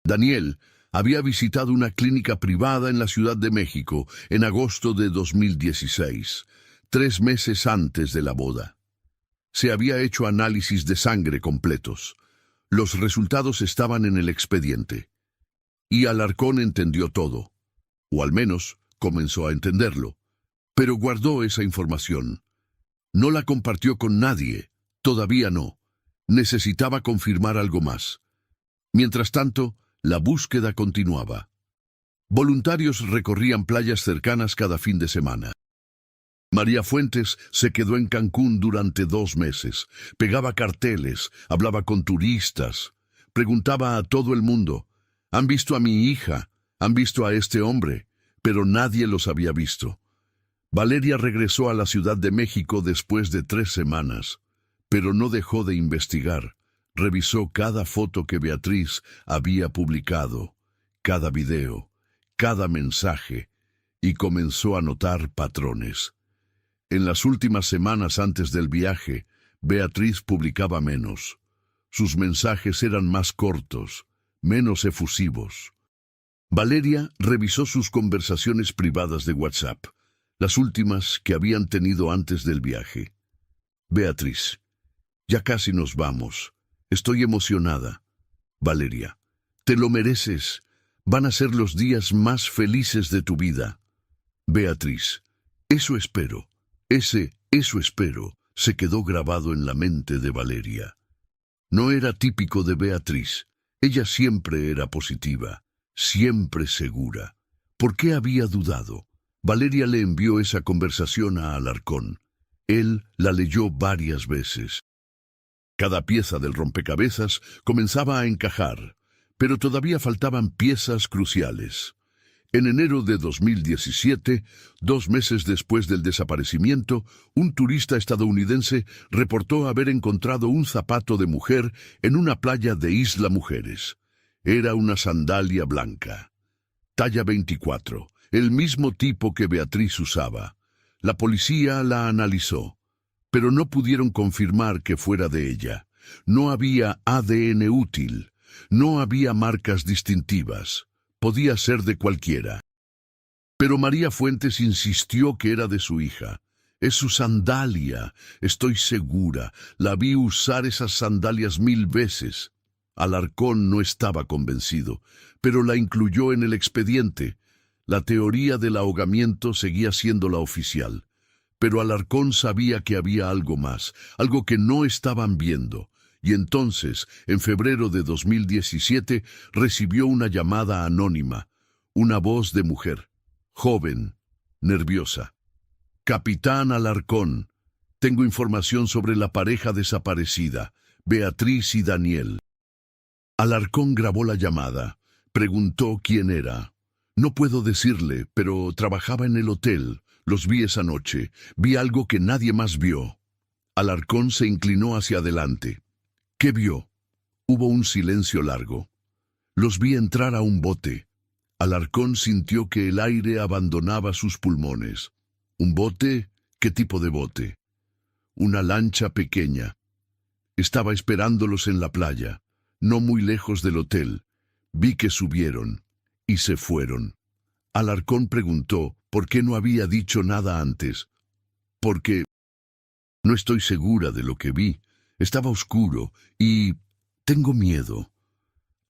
Daniel había visitado una clínica privada en la Ciudad de México en agosto de 2016, 3 meses antes de la boda. Se había hecho análisis de sangre completos. Los resultados estaban en el expediente. Y Alarcón entendió todo, o al menos comenzó a entenderlo, pero guardó esa información. No la compartió con nadie, todavía no. Necesitaba confirmar algo más. Mientras tanto, la búsqueda continuaba. Voluntarios recorrían playas cercanas cada fin de semana. María Fuentes se quedó en Cancún durante 2 meses. Pegaba carteles, hablaba con turistas, preguntaba a todo el mundo: «¿Han visto a mi hija? ¿Han visto a este hombre?», pero nadie los había visto. Valeria regresó a la Ciudad de México después de 3 semanas, pero no dejó de investigar. Revisó cada foto que Beatriz había publicado, cada video, cada mensaje, y comenzó a notar patrones. En las últimas semanas antes del viaje, Beatriz publicaba menos. Sus mensajes eran más cortos, menos efusivos. Valeria revisó sus conversaciones privadas de WhatsApp, las últimas que habían tenido antes del viaje. Beatriz: ya casi nos vamos. Estoy emocionada. Valeria: te lo mereces. Van a ser los días más felices de tu vida. Beatriz: eso espero. Eso espero, se quedó grabado en la mente de Valeria. No era típico de Beatriz. Ella siempre era positiva, siempre segura. ¿Por qué había dudado? Valeria le envió esa conversación a Alarcón. Él la leyó varias veces. Cada pieza del rompecabezas comenzaba a encajar, pero todavía faltaban piezas cruciales. En enero de 2017, 2 meses después del desaparecimiento, un turista estadounidense reportó haber encontrado un zapato de mujer en una playa de Isla Mujeres. Era una sandalia blanca. Talla 24, el mismo tipo que Beatriz usaba. La policía la analizó, pero no pudieron confirmar que fuera de ella. No había ADN útil, no había marcas distintivas. Podía ser de cualquiera. Pero María Fuentes insistió que era de su hija. Es su sandalia, estoy segura. La vi usar esas sandalias 1000 veces. Alarcón no estaba convencido, pero la incluyó en el expediente. La teoría del ahogamiento seguía siendo la oficial. Pero Alarcón sabía que había algo más, algo que no estaban viendo. Y entonces, en febrero de 2017, recibió una llamada anónima, una voz de mujer, joven, nerviosa. Capitán Alarcón, tengo información sobre la pareja desaparecida, Beatriz y Daniel. Alarcón grabó la llamada, preguntó quién era. No puedo decirle, pero trabajaba en el hotel, los vi esa noche, vi algo que nadie más vio. Alarcón se inclinó hacia adelante. ¿Qué vio? Hubo un silencio largo. Los vi entrar a un bote. Alarcón sintió que el aire abandonaba sus pulmones. ¿Un bote? ¿Qué tipo de bote? Una lancha pequeña. Estaba esperándolos en la playa, no muy lejos del hotel. Vi que subieron y se fueron. Alarcón preguntó por qué no había dicho nada antes. Porque no estoy segura de lo que vi. Estaba oscuro y tengo miedo.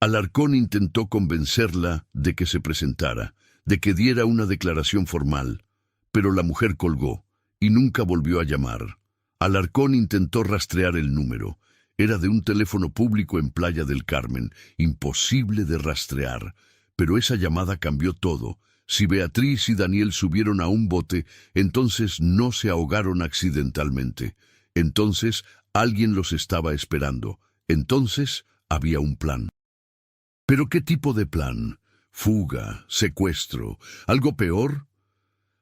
Alarcón intentó convencerla de que se presentara, de que diera una declaración formal, pero la mujer colgó y nunca volvió a llamar. Alarcón intentó rastrear el número. Era de un teléfono público en Playa del Carmen, imposible de rastrear. Pero esa llamada cambió todo. Si Beatriz y Daniel subieron a un bote, entonces no se ahogaron accidentalmente. Entonces alguien los estaba esperando. Entonces había un plan. ¿Pero qué tipo de plan? ¿Fuga? ¿Secuestro? ¿Algo peor?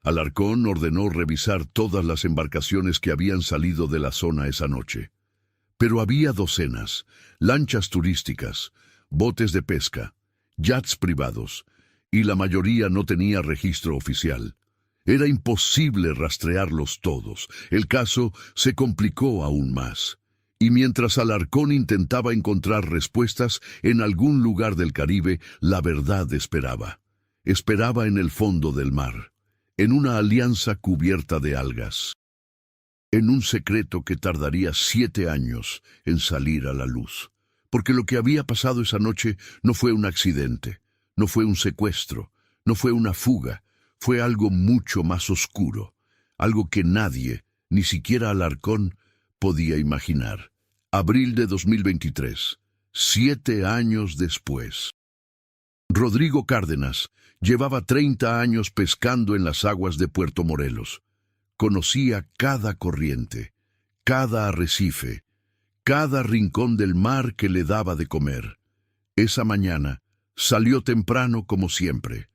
Alarcón ordenó revisar todas las embarcaciones que habían salido de la zona esa noche. Pero había docenas, lanchas turísticas, botes de pesca, yachts privados, y la mayoría no tenía registro oficial. Era imposible rastrearlos todos. El caso se complicó aún más. Y mientras Alarcón intentaba encontrar respuestas en algún lugar del Caribe, la verdad esperaba. Esperaba en el fondo del mar, en una alianza cubierta de algas, en un secreto que tardaría 7 años en salir a la luz. Porque lo que había pasado esa noche no fue un accidente, no fue un secuestro, no fue una fuga. Fue algo mucho más oscuro, algo que nadie, ni siquiera Alarcón, podía imaginar. Abril de 2023, 7 años después. Rodrigo Cárdenas llevaba 30 años pescando en las aguas de Puerto Morelos. Conocía cada corriente, cada arrecife, cada rincón del mar que le daba de comer. Esa mañana salió temprano como siempre.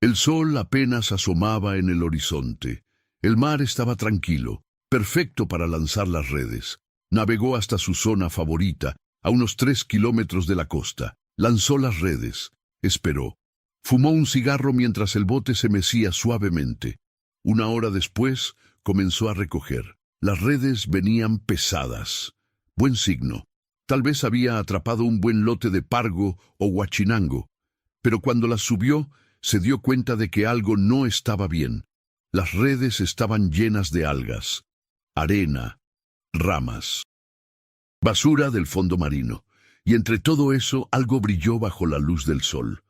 El sol apenas asomaba en el horizonte. El mar estaba tranquilo, perfecto para lanzar las redes. Navegó hasta su zona favorita, a unos 3 kilómetros de la costa. Lanzó las redes. Esperó. Fumó un cigarro mientras el bote se mecía suavemente. 1 hora después, comenzó a recoger. Las redes venían pesadas. Buen signo. Tal vez había atrapado un buen lote de pargo o huachinango. Pero cuando las subió, se dio cuenta de que algo no estaba bien. Las redes estaban llenas de algas, arena, ramas, basura del fondo marino. Y entre todo eso, algo brilló bajo la luz del sol.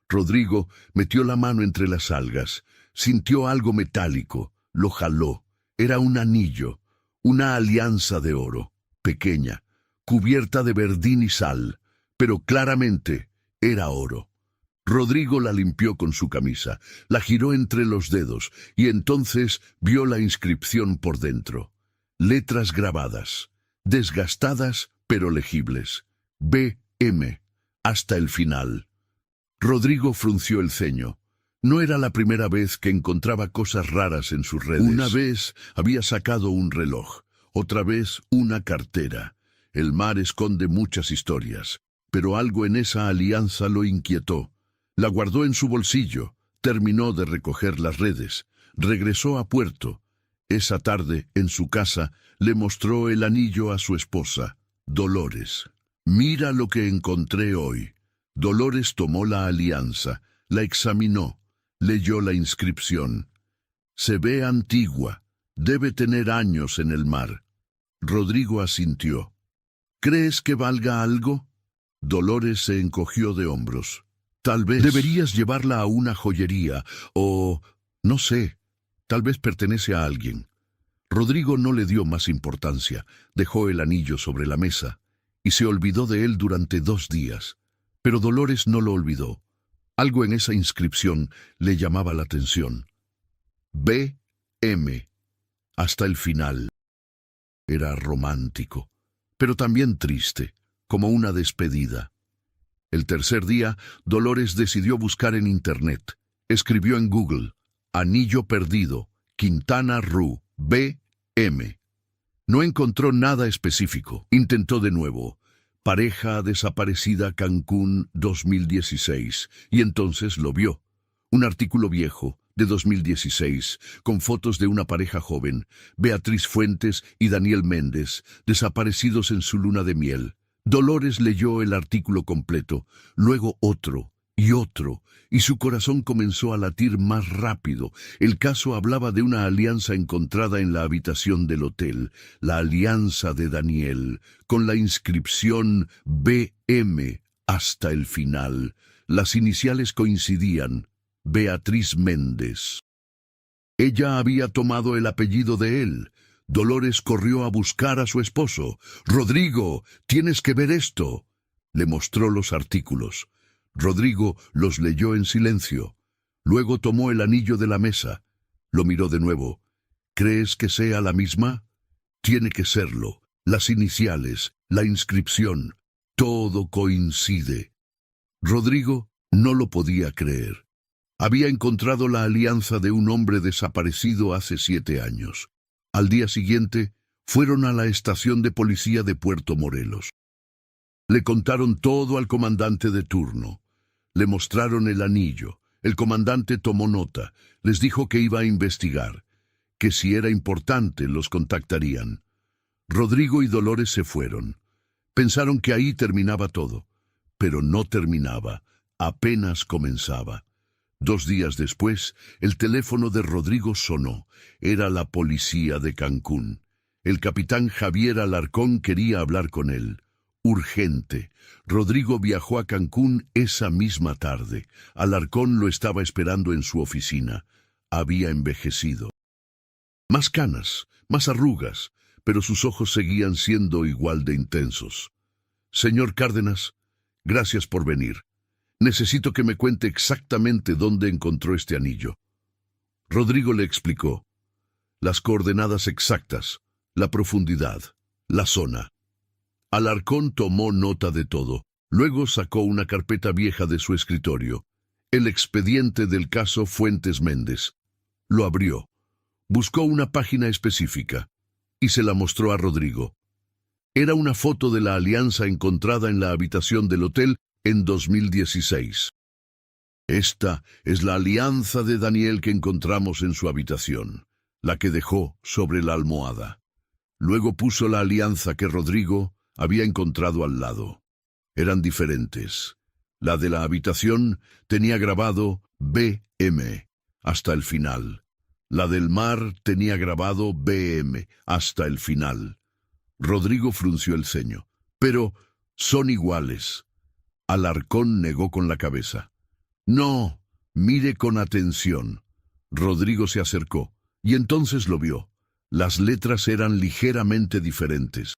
Rodrigo metió la mano entre las algas, sintió algo metálico, lo jaló, Era un anillo, una alianza de oro, pequeña, cubierta de verdín y sal, pero claramente era oro. Rodrigo la limpió con su camisa, la giró entre los dedos y entonces vio la inscripción por dentro. Letras grabadas, desgastadas pero legibles. B.M. hasta el final. Rodrigo frunció el ceño. No era la primera vez que encontraba cosas raras en sus redes. Una vez había sacado un reloj, otra vez una cartera. El mar esconde muchas historias, pero algo en esa alianza lo inquietó. La guardó en su bolsillo, terminó de recoger las redes, regresó a puerto. Esa tarde, en su casa, le mostró el anillo a su esposa, Dolores. «Mira lo que encontré hoy». Dolores tomó la alianza, la examinó, leyó la inscripción. «Se ve antigua, debe tener años en el mar». Rodrigo asintió. «¿Crees que valga algo?» Dolores se encogió de hombros. «Tal vez deberías llevarla a una joyería, o... no sé, tal vez pertenece a alguien». Rodrigo no le dio más importancia, dejó el anillo sobre la mesa, y se olvidó de él durante 2 días. Pero Dolores no lo olvidó. Algo en esa inscripción le llamaba la atención. B.M. hasta el final. Era romántico, pero también triste, como una despedida. El tercer día, Dolores decidió buscar en Internet. Escribió en Google, «Anillo perdido, Quintana Roo, B.M.». No encontró nada específico. Intentó de nuevo, «Pareja desaparecida Cancún 2016», y entonces lo vio. Un artículo viejo, de 2016, con fotos de una pareja joven, Beatriz Fuentes y Daniel Méndez, desaparecidos en su luna de miel. Dolores leyó el artículo completo, luego otro, y su corazón comenzó a latir más rápido. El caso hablaba de una alianza encontrada en la habitación del hotel, la alianza de Daniel, con la inscripción B.M. hasta el final. Las iniciales coincidían, Beatriz Méndez. Ella había tomado el apellido de él. Dolores corrió a buscar a su esposo. «Rodrigo, tienes que ver esto». Le mostró los artículos. Rodrigo los leyó en silencio. Luego tomó el anillo de la mesa. Lo miró de nuevo. «¿Crees que sea la misma?» «Tiene que serlo. Las iniciales, la inscripción, todo coincide». Rodrigo no lo podía creer. Había encontrado la alianza de un hombre desaparecido hace 7 años. Al día siguiente, fueron a la estación de policía de Puerto Morelos. Le contaron todo al comandante de turno. Le mostraron el anillo. El comandante tomó nota. Les dijo que iba a investigar, que si era importante los contactarían. Rodrigo y Dolores se fueron. Pensaron que ahí terminaba todo, pero no terminaba, apenas comenzaba. 2 días después, el teléfono de Rodrigo sonó. Era la policía de Cancún. El capitán Javier Alarcón quería hablar con él. Urgente. Rodrigo viajó a Cancún esa misma tarde. Alarcón lo estaba esperando en su oficina. Había envejecido. Más canas, más arrugas, pero sus ojos seguían siendo igual de intensos. «Señor Cárdenas, gracias por venir. Necesito que me cuente exactamente dónde encontró este anillo». Rodrigo le explicó. Las coordenadas exactas, la profundidad, la zona. Alarcón tomó nota de todo. Luego sacó una carpeta vieja de su escritorio. El expediente del caso Fuentes Méndez. Lo abrió. Buscó una página específica y se la mostró a Rodrigo. Era una foto de la alianza encontrada en la habitación del hotel en 2016. «Esta es la alianza de Daniel que encontramos en su habitación, la que dejó sobre la almohada». Luego puso la alianza que Rodrigo había encontrado al lado. Eran diferentes. La de la habitación tenía grabado B.M. hasta el final. La del mar tenía grabado B.M. hasta el final. Rodrigo frunció el ceño. «Pero son iguales». Alarcón negó con la cabeza. «No, mire con atención». Rodrigo se acercó, y entonces lo vio. Las letras eran ligeramente diferentes.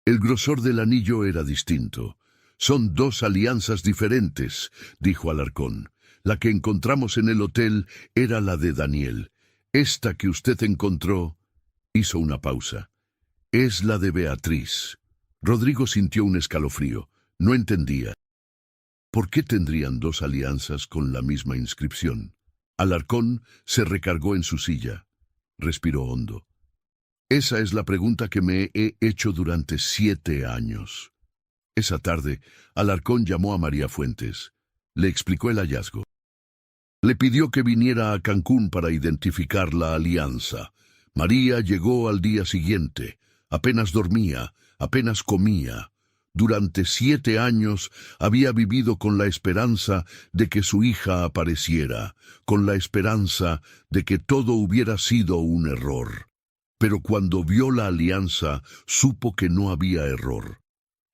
El grosor del anillo era distinto. «Son dos alianzas diferentes», dijo Alarcón. «La que encontramos en el hotel era la de Daniel. Esta que usted encontró...» Hizo una pausa. «Es la de Beatriz». Rodrigo sintió un escalofrío. No entendía. ¿Por qué tendrían dos alianzas con la misma inscripción? Alarcón se recargó en su silla. Respiró hondo. «Esa es la pregunta que me he hecho durante 7 años». Esa tarde, Alarcón llamó a María Fuentes. Le explicó el hallazgo. Le pidió que viniera a Cancún para identificar la alianza. María llegó al día siguiente. Apenas dormía, apenas comía. Durante 7 años había vivido con la esperanza de que su hija apareciera, con la esperanza de que todo hubiera sido un error. Pero cuando vio la alianza, supo que no había error.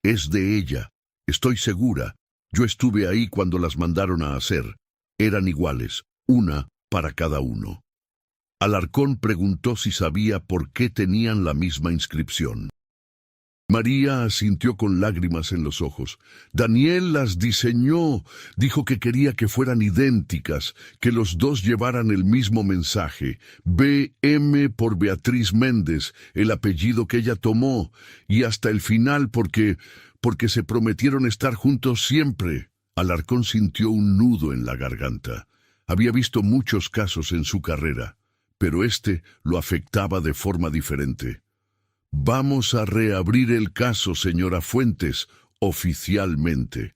«Es de ella, estoy segura. Yo estuve ahí cuando las mandaron a hacer. Eran iguales, una para cada uno». Alarcón preguntó si sabía por qué tenían la misma inscripción. María asintió con lágrimas en los ojos. «Daniel las diseñó. Dijo que quería que fueran idénticas, que los dos llevaran el mismo mensaje. B.M. por Beatriz Méndez, el apellido que ella tomó, y hasta el final porque se prometieron estar juntos siempre». Alarcón sintió un nudo en la garganta. Había visto muchos casos en su carrera, pero este lo afectaba de forma diferente. «Vamos a reabrir el caso, señora Fuentes, oficialmente».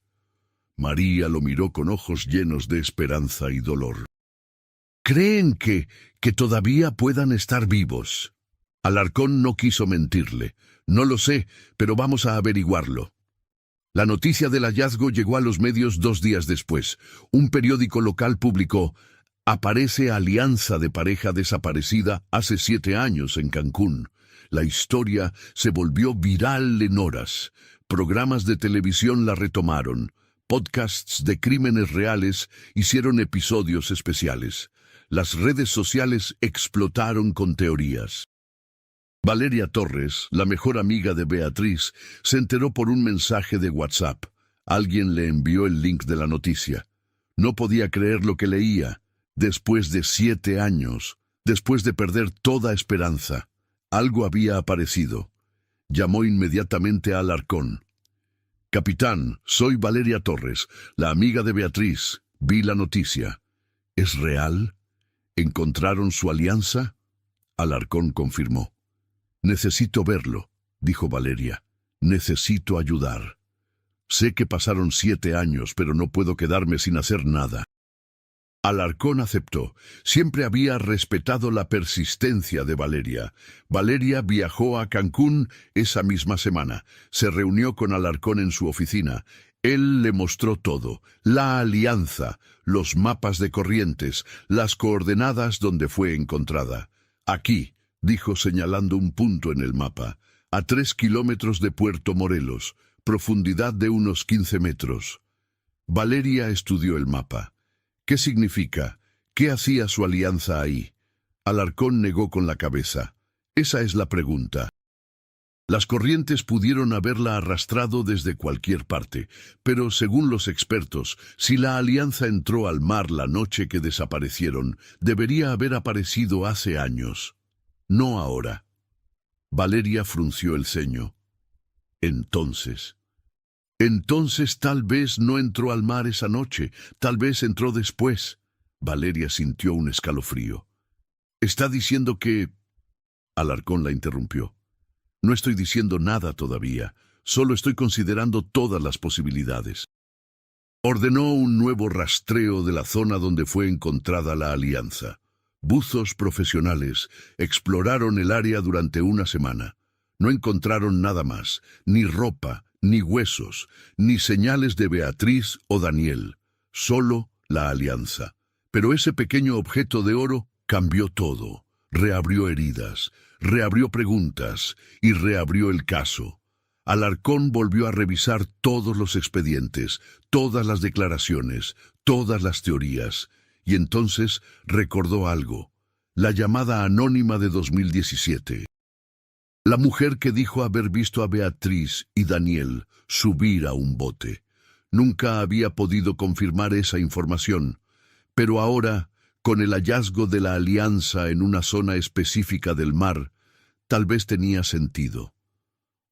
María lo miró con ojos llenos de esperanza y dolor. «¿Creen que todavía puedan estar vivos?» Alarcón no quiso mentirle. «No lo sé, pero vamos a averiguarlo». La noticia del hallazgo llegó a los medios 2 días después. Un periódico local publicó: «Aparece alianza de pareja desaparecida hace 7 años en Cancún». La historia se volvió viral en horas. Programas de televisión la retomaron. Podcasts de crímenes reales hicieron episodios especiales. Las redes sociales explotaron con teorías. Valeria Torres, la mejor amiga de Beatriz, se enteró por un mensaje de WhatsApp. Alguien le envió el link de la noticia. No podía creer lo que leía. Después de 7 años, después de perder toda esperanza, algo había aparecido. Llamó inmediatamente a Alarcón. «Capitán, soy Valeria Torres, la amiga de Beatriz. Vi la noticia. ¿Es real? ¿Encontraron su alianza?» Alarcón confirmó. «Necesito verlo», dijo Valeria. «Necesito ayudar. Sé que pasaron 7 años, pero no puedo quedarme sin hacer nada». Alarcón aceptó. Siempre había respetado la persistencia de Valeria. Valeria viajó a Cancún esa misma semana. Se reunió con Alarcón en su oficina. Él le mostró todo: la alianza, los mapas de corrientes, las coordenadas donde fue encontrada. «Aquí», dijo señalando un punto en el mapa, «a 3 kilómetros de Puerto Morelos, profundidad de unos 15 metros». Valeria estudió el mapa. «¿Qué significa? ¿Qué hacía su alianza ahí?» Alarcón negó con la cabeza. «Esa es la pregunta». Las corrientes pudieron haberla arrastrado desde cualquier parte, pero según los expertos, si la alianza entró al mar la noche que desaparecieron, debería haber aparecido hace años. No ahora. Valeria frunció el ceño. Entonces tal vez no entró al mar esa noche, tal vez entró después. Valeria sintió un escalofrío. «¿Está diciendo que...?» Alarcón la interrumpió. «No estoy diciendo nada todavía, solo estoy considerando todas las posibilidades». Ordenó un nuevo rastreo de la zona donde fue encontrada la alianza. Buzos profesionales exploraron el área durante 1 semana. No encontraron nada más, ni ropa, ni huesos, ni señales de Beatriz o Daniel, solo la alianza. Pero ese pequeño objeto de oro cambió todo. Reabrió heridas, reabrió preguntas y reabrió el caso. Alarcón volvió a revisar todos los expedientes, todas las declaraciones, todas las teorías, y entonces recordó algo. La llamada anónima de 2017. La mujer que dijo haber visto a Beatriz y Daniel subir a un bote. Nunca había podido confirmar esa información, pero ahora, con el hallazgo de la alianza en una zona específica del mar, tal vez tenía sentido.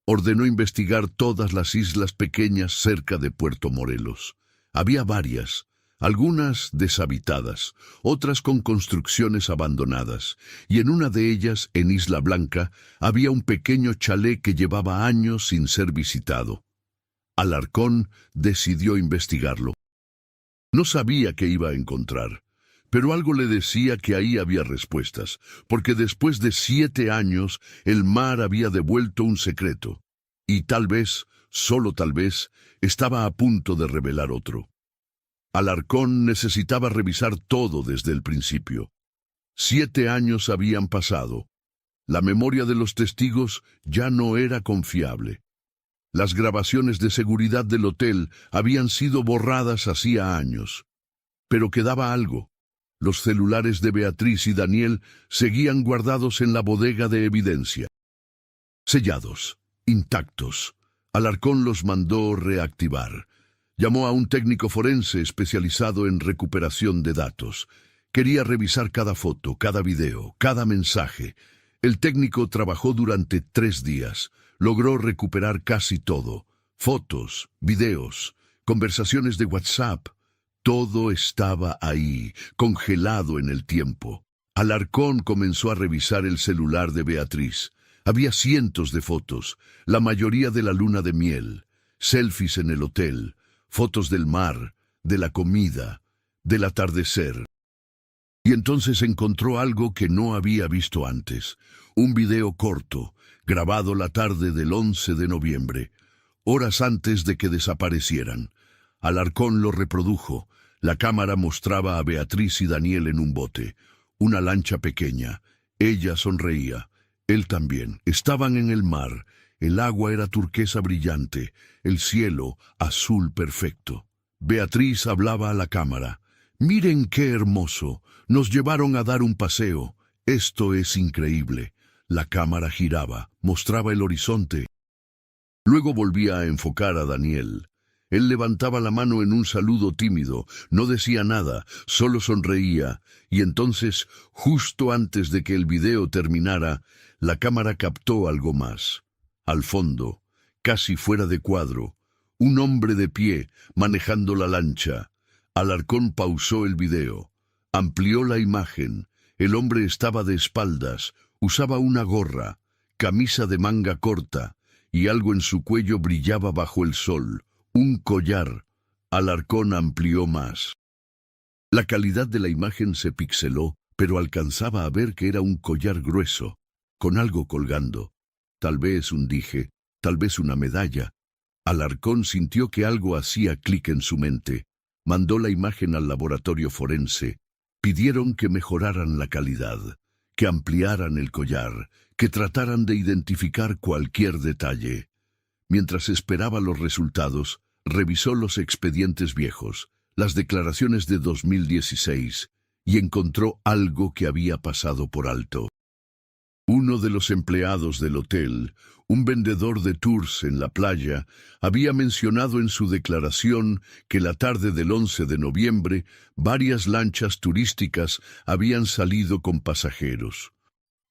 Ordenó investigar todas las islas pequeñas cerca de Puerto Morelos. Había varias, algunas deshabitadas, otras con construcciones abandonadas, y en una de ellas, en Isla Blanca, había un pequeño chalet que llevaba años sin ser visitado. Alarcón decidió investigarlo. No sabía qué iba a encontrar, pero algo le decía que ahí había respuestas, porque después de 7 años el mar había devuelto un secreto, y tal vez, solo tal vez, estaba a punto de revelar otro. Alarcón necesitaba revisar todo desde el principio. 7 años habían pasado. La memoria de los testigos ya no era confiable. Las grabaciones de seguridad del hotel habían sido borradas hacía años. Pero quedaba algo. Los celulares de Beatriz y Daniel seguían guardados en la bodega de evidencia. Sellados, intactos. Alarcón los mandó reactivar. Llamó a un técnico forense especializado en recuperación de datos. Quería revisar cada foto, cada video, cada mensaje. El técnico trabajó durante 3 días. Logró recuperar casi todo. Fotos, videos, conversaciones de WhatsApp. Todo estaba ahí, congelado en el tiempo. Alarcón comenzó a revisar el celular de Beatriz. Había cientos de fotos, la mayoría de la luna de miel, selfies en el hotel, fotos del mar, de la comida, del atardecer. Y entonces encontró algo que no había visto antes, un video corto, grabado la tarde del 11 de noviembre, horas antes de que desaparecieran. Alarcón lo reprodujo. La cámara mostraba a Beatriz y Daniel en un bote, una lancha pequeña. Ella sonreía, él también. Estaban en el mar. El agua era turquesa brillante, el cielo azul perfecto. Beatriz hablaba a la cámara. «Miren qué hermoso. Nos llevaron a dar un paseo. Esto es increíble». La cámara giraba, mostraba el horizonte. Luego volvía a enfocar a Daniel. Él levantaba la mano en un saludo tímido, no decía nada, solo sonreía, y entonces, justo antes de que el video terminara, la cámara captó algo más. Al fondo, casi fuera de cuadro, un hombre de pie, manejando la lancha. Alarcón pausó el video, amplió la imagen. El hombre estaba de espaldas, usaba una gorra, camisa de manga corta, y algo en su cuello brillaba bajo el sol, un collar. Alarcón amplió más. La calidad de la imagen se pixeló, pero alcanzaba a ver que era un collar grueso, con algo colgando. Tal vez un dije, tal vez una medalla. Alarcón sintió que algo hacía clic en su mente. Mandó la imagen al laboratorio forense. Pidieron que mejoraran la calidad, que ampliaran el collar, que trataran de identificar cualquier detalle. Mientras esperaba los resultados, revisó los expedientes viejos, las declaraciones de 2016, y encontró algo que había pasado por alto. Uno de los empleados del hotel, un vendedor de tours en la playa, había mencionado en su declaración que la tarde del 11 de noviembre varias lanchas turísticas habían salido con pasajeros.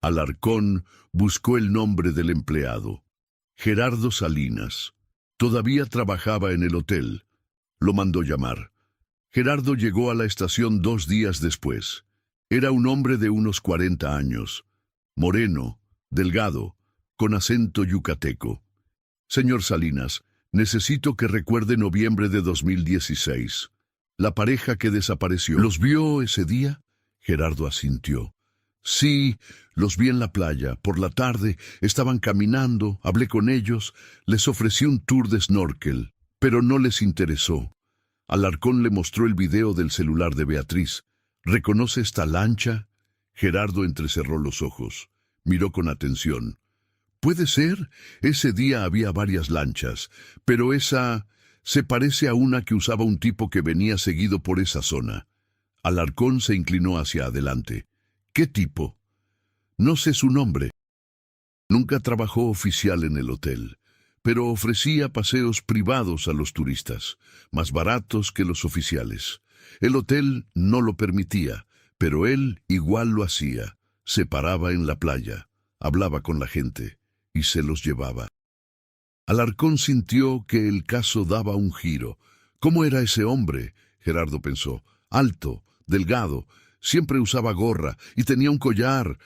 Alarcón buscó el nombre del empleado. Gerardo Salinas. Todavía trabajaba en el hotel. Lo mandó llamar. Gerardo llegó a la estación 2 días después. Era un hombre de unos 40 años. Moreno, delgado, con acento yucateco. «Señor Salinas, necesito que recuerde noviembre de 2016. La pareja que desapareció. ¿Los vio ese día?» Gerardo asintió. «Sí, los vi en la playa. Por la tarde estaban caminando, hablé con ellos, les ofrecí un tour de snorkel, pero no les interesó». Alarcón le mostró el video del celular de Beatriz. «¿Reconoce esta lancha?» Gerardo entrecerró los ojos. Miró con atención. «Puede ser. Ese día había varias lanchas, pero esa se parece a una que usaba un tipo que venía seguido por esa zona». Alarcón se inclinó hacia adelante. ¿Qué tipo? No sé su nombre. Nunca trabajó oficial en el hotel, pero ofrecía paseos privados a los turistas, más baratos que los oficiales. El hotel no lo permitía, pero él igual lo hacía. Se paraba en la playa, hablaba con la gente y se los llevaba. Alarcón sintió que el caso daba un giro. ¿Cómo era ese hombre? Gerardo pensó. Alto, delgado, siempre usaba gorra y tenía un collar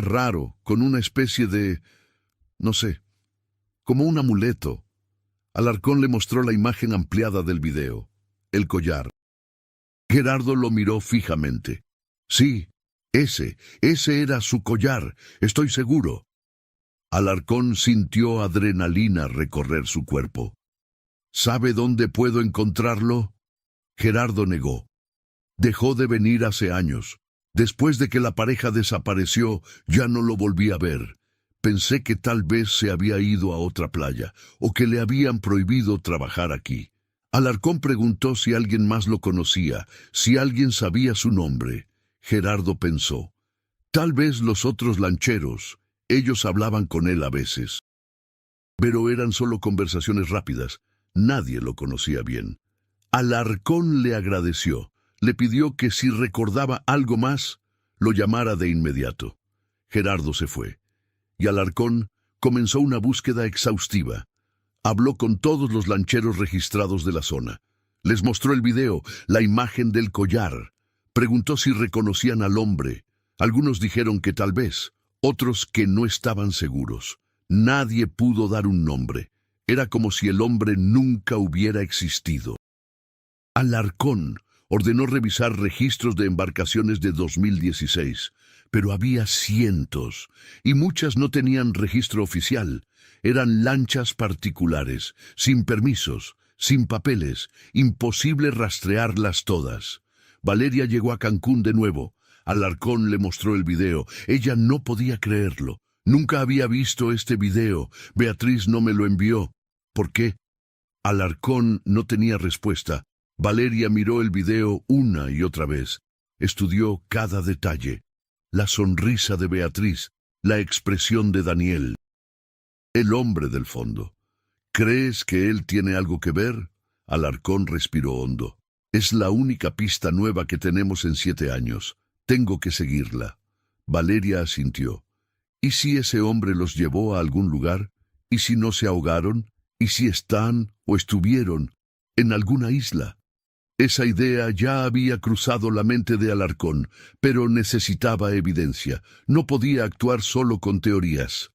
raro, con una especie de, no sé, como un amuleto. Alarcón le mostró la imagen ampliada del video, el collar. Gerardo lo miró fijamente. Sí, ese era su collar, estoy seguro. Alarcón sintió adrenalina recorrer su cuerpo. ¿Sabe dónde puedo encontrarlo? Gerardo negó. Dejó de venir hace años. Después de que la pareja desapareció, ya no lo volví a ver. Pensé que tal vez se había ido a otra playa, o que le habían prohibido trabajar aquí. Alarcón preguntó si alguien más lo conocía, si alguien sabía su nombre. Gerardo pensó. Tal vez los otros lancheros. Ellos hablaban con él a veces. Pero eran solo conversaciones rápidas. Nadie lo conocía bien. Alarcón le agradeció. Le pidió que si recordaba algo más, lo llamara de inmediato. Gerardo se fue, y Alarcón comenzó una búsqueda exhaustiva. Habló con todos los lancheros registrados de la zona. Les mostró el video, la imagen del collar. Preguntó si reconocían al hombre. Algunos dijeron que tal vez, otros que no estaban seguros. Nadie pudo dar un nombre. Era como si el hombre nunca hubiera existido. Alarcón ordenó revisar registros de embarcaciones de 2016, pero había cientos, y muchas no tenían registro oficial. Eran lanchas particulares, sin permisos, sin papeles, imposible rastrearlas todas. Valeria llegó a Cancún de nuevo. Alarcón le mostró el video. Ella no podía creerlo. Nunca había visto este video. Beatriz no me lo envió. ¿Por qué? Alarcón no tenía respuesta. Valeria miró el video una y otra vez. Estudió cada detalle. La sonrisa de Beatriz, la expresión de Daniel. El hombre del fondo. ¿Crees que él tiene algo que ver? Alarcón respiró hondo. Es la única pista nueva que tenemos en 7 años. Tengo que seguirla. Valeria asintió. ¿Y si ese hombre los llevó a algún lugar? ¿Y si no se ahogaron? ¿Y si están o estuvieron en alguna isla? Esa idea ya había cruzado la mente de Alarcón, pero necesitaba evidencia. No podía actuar solo con teorías.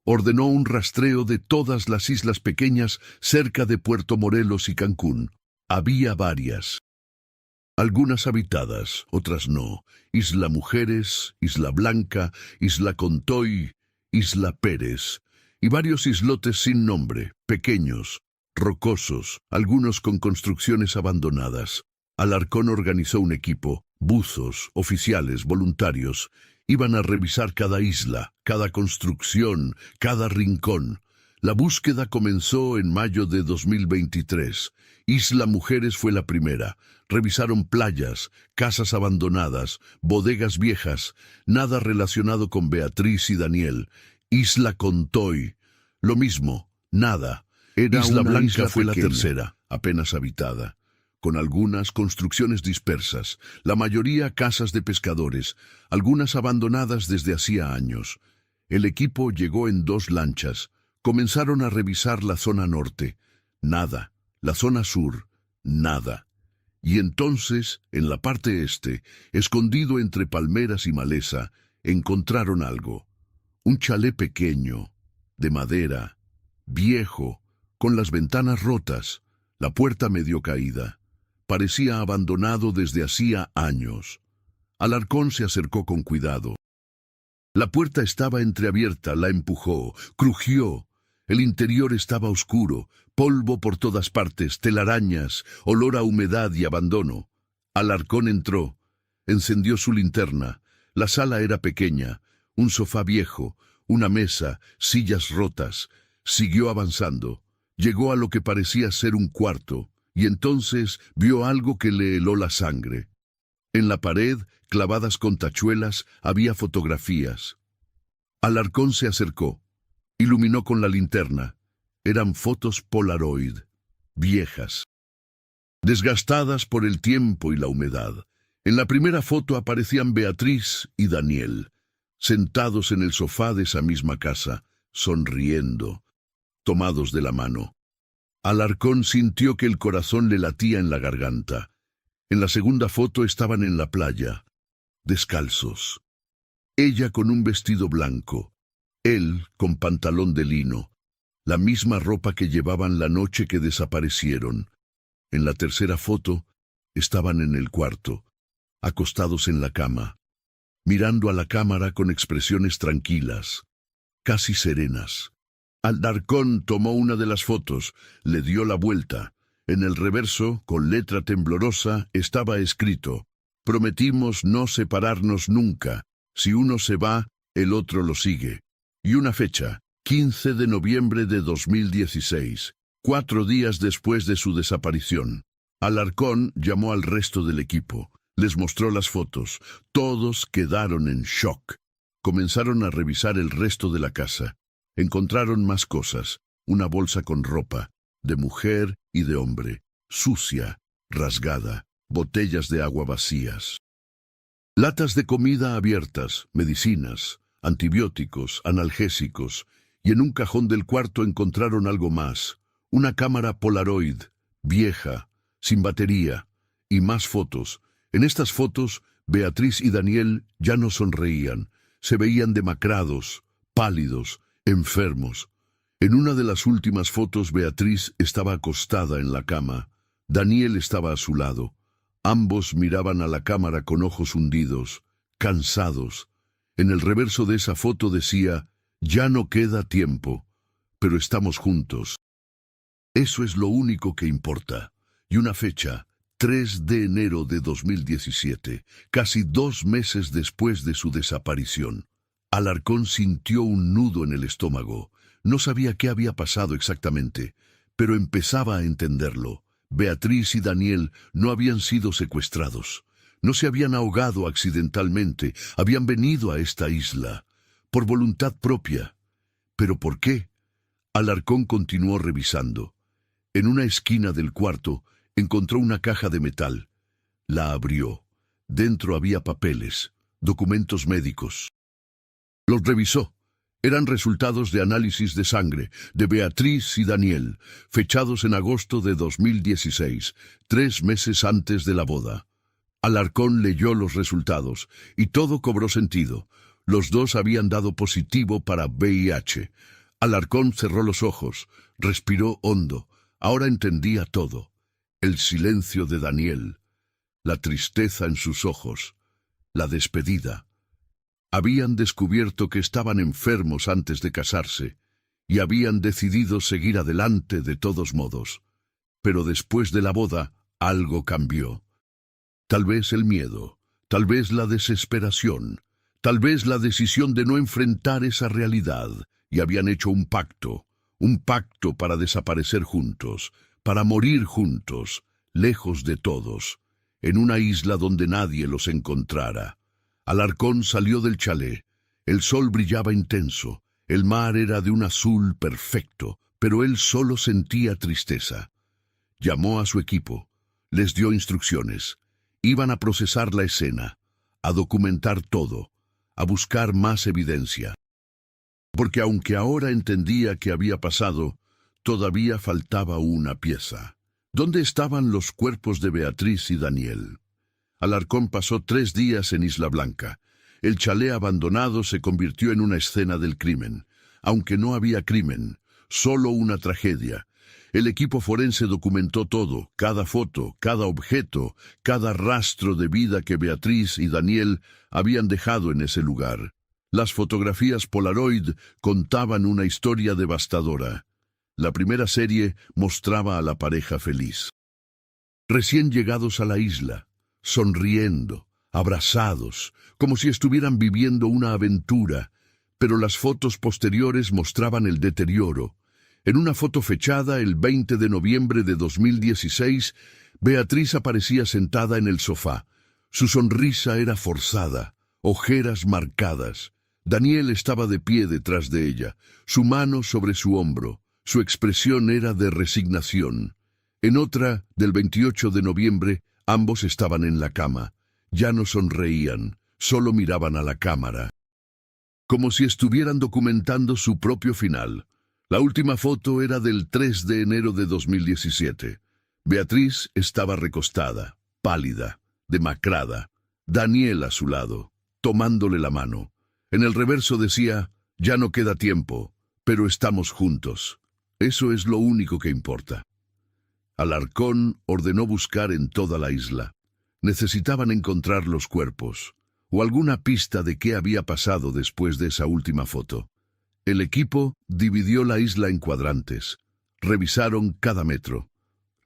Ordenó un rastreo de todas las islas pequeñas cerca de Puerto Morelos y Cancún. Había varias. Algunas habitadas, otras no. Isla Mujeres, Isla Blanca, Isla Contoy, Isla Pérez. Y varios islotes sin nombre, pequeños, rocosos, algunos con construcciones abandonadas. Alarcón organizó un equipo, buzos, oficiales, voluntarios. Iban a revisar cada isla, cada construcción, cada rincón. La búsqueda comenzó en mayo de 2023. Isla Mujeres fue la primera. Revisaron playas, casas abandonadas, bodegas viejas, nada relacionado con Beatriz y Daniel. Isla Contoy, lo mismo, nada. Isla Blanca fue la tercera, apenas habitada, con algunas construcciones dispersas, la mayoría casas de pescadores, algunas abandonadas desde hacía años. El equipo llegó en 2 lanchas. Comenzaron a revisar la zona norte. Nada. La zona sur. Nada. Y entonces, en la parte este, escondido entre palmeras y maleza, encontraron algo. Un chalet pequeño, de madera, viejo, con las ventanas rotas, la puerta medio caída. Parecía abandonado desde hacía años. Alarcón se acercó con cuidado. La puerta estaba entreabierta, la empujó, crujió. El interior estaba oscuro, polvo por todas partes, telarañas, olor a humedad y abandono. Alarcón entró, encendió su linterna. La sala era pequeña, un sofá viejo, una mesa, sillas rotas. Siguió avanzando. Llegó a lo que parecía ser un cuarto, y entonces vio algo que le heló la sangre. En la pared, clavadas con tachuelas, había fotografías. Alarcón se acercó, iluminó con la linterna. Eran fotos Polaroid, viejas, desgastadas por el tiempo y la humedad. En la primera foto aparecían Beatriz y Daniel, sentados en el sofá de esa misma casa, sonriendo, tomados de la mano. Alarcón sintió que el corazón le latía en la garganta. En la segunda foto estaban en la playa, descalzos. Ella con un vestido blanco, él con pantalón de lino, la misma ropa que llevaban la noche que desaparecieron. En la tercera foto estaban en el cuarto, acostados en la cama, mirando a la cámara con expresiones tranquilas, casi serenas. Alarcón tomó una de las fotos, le dio la vuelta. En el reverso, con letra temblorosa, estaba escrito: «Prometimos no separarnos nunca. Si uno se va, el otro lo sigue». Y una fecha, 15 de noviembre de 2016, 4 días después de su desaparición. Alarcón llamó al resto del equipo. Les mostró las fotos. Todos quedaron en shock. Comenzaron a revisar el resto de la casa. Encontraron más cosas. Una bolsa con ropa, de mujer y de hombre, sucia, rasgada, botellas de agua vacías. Latas de comida abiertas, medicinas, antibióticos, analgésicos, y en un cajón del cuarto encontraron algo más, una cámara Polaroid, vieja, sin batería, y más fotos. En estas fotos, Beatriz y Daniel ya no sonreían, se veían demacrados, pálidos, enfermos. En una de las últimas fotos, Beatriz estaba acostada en la cama. Daniel estaba a su lado. Ambos miraban a la cámara con ojos hundidos, cansados. En el reverso de esa foto decía: «Ya no queda tiempo, pero estamos juntos». Eso es lo único que importa. Y una fecha, 3 de enero de 2017, casi 2 meses después de su desaparición. Alarcón sintió un nudo en el estómago. No sabía qué había pasado exactamente, pero empezaba a entenderlo. Beatriz y Daniel no habían sido secuestrados. No se habían ahogado accidentalmente. Habían venido a esta isla, por voluntad propia. ¿Pero por qué? Alarcón continuó revisando. En una esquina del cuarto encontró una caja de metal. La abrió. Dentro había papeles, documentos médicos. Los revisó. Eran resultados de análisis de sangre de Beatriz y Daniel, fechados en agosto de 2016, 3 meses antes de la boda. Alarcón leyó los resultados y todo cobró sentido. Los dos habían dado positivo para VIH. Alarcón cerró los ojos, respiró hondo. Ahora entendía todo. El silencio de Daniel, la tristeza en sus ojos, la despedida. Habían descubierto que estaban enfermos antes de casarse y habían decidido seguir adelante de todos modos. Pero después de la boda, algo cambió. Tal vez el miedo, tal vez la desesperación, tal vez la decisión de no enfrentar esa realidad, y habían hecho un pacto para desaparecer juntos, para morir juntos, lejos de todos, en una isla donde nadie los encontrara. Alarcón salió del chalet. El sol brillaba intenso, el mar era de un azul perfecto, pero él solo sentía tristeza. Llamó a su equipo, les dio instrucciones. Iban a procesar la escena, a documentar todo, a buscar más evidencia. Porque aunque ahora entendía qué había pasado, todavía faltaba una pieza. ¿Dónde estaban los cuerpos de Beatriz y Daniel? Alarcón pasó 3 días en Isla Blanca. El chalet abandonado se convirtió en una escena del crimen. Aunque no había crimen, solo una tragedia. El equipo forense documentó todo, cada foto, cada objeto, cada rastro de vida que Beatriz y Daniel habían dejado en ese lugar. Las fotografías Polaroid contaban una historia devastadora. La primera serie mostraba a la pareja feliz. Recién llegados a la isla, sonriendo, abrazados, como si estuvieran viviendo una aventura, pero las fotos posteriores mostraban el deterioro. En una foto fechada el 20 de noviembre de 2016, Beatriz aparecía sentada en el sofá. Su sonrisa era forzada, ojeras marcadas. Daniel estaba de pie detrás de ella, su mano sobre su hombro. Su expresión era de resignación. En otra, del 28 de noviembre, ambos estaban en la cama. Ya no sonreían, solo miraban a la cámara, como si estuvieran documentando su propio final. La última foto era del 3 de enero de 2017. Beatriz estaba recostada, pálida, demacrada. Daniel a su lado, tomándole la mano. En el reverso decía, ya no queda tiempo, pero estamos juntos. Eso es lo único que importa. Alarcón ordenó buscar en toda la isla. Necesitaban encontrar los cuerpos, o alguna pista de qué había pasado después de esa última foto. El equipo dividió la isla en cuadrantes. Revisaron cada metro.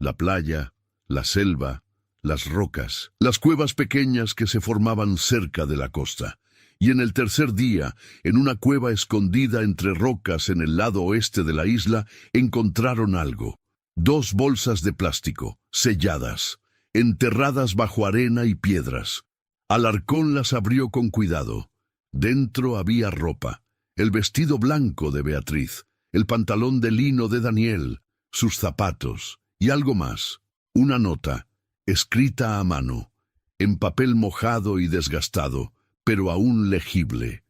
La playa, la selva, las rocas, las cuevas pequeñas que se formaban cerca de la costa. Y en el tercer día, en una cueva escondida entre rocas en el lado oeste de la isla, encontraron algo. 2 bolsas de plástico, selladas, enterradas bajo arena y piedras. Alarcón las abrió con cuidado. Dentro había ropa, el vestido blanco de Beatriz, el pantalón de lino de Daniel, sus zapatos y algo más. Una nota, escrita a mano, en papel mojado y desgastado, pero aún legible.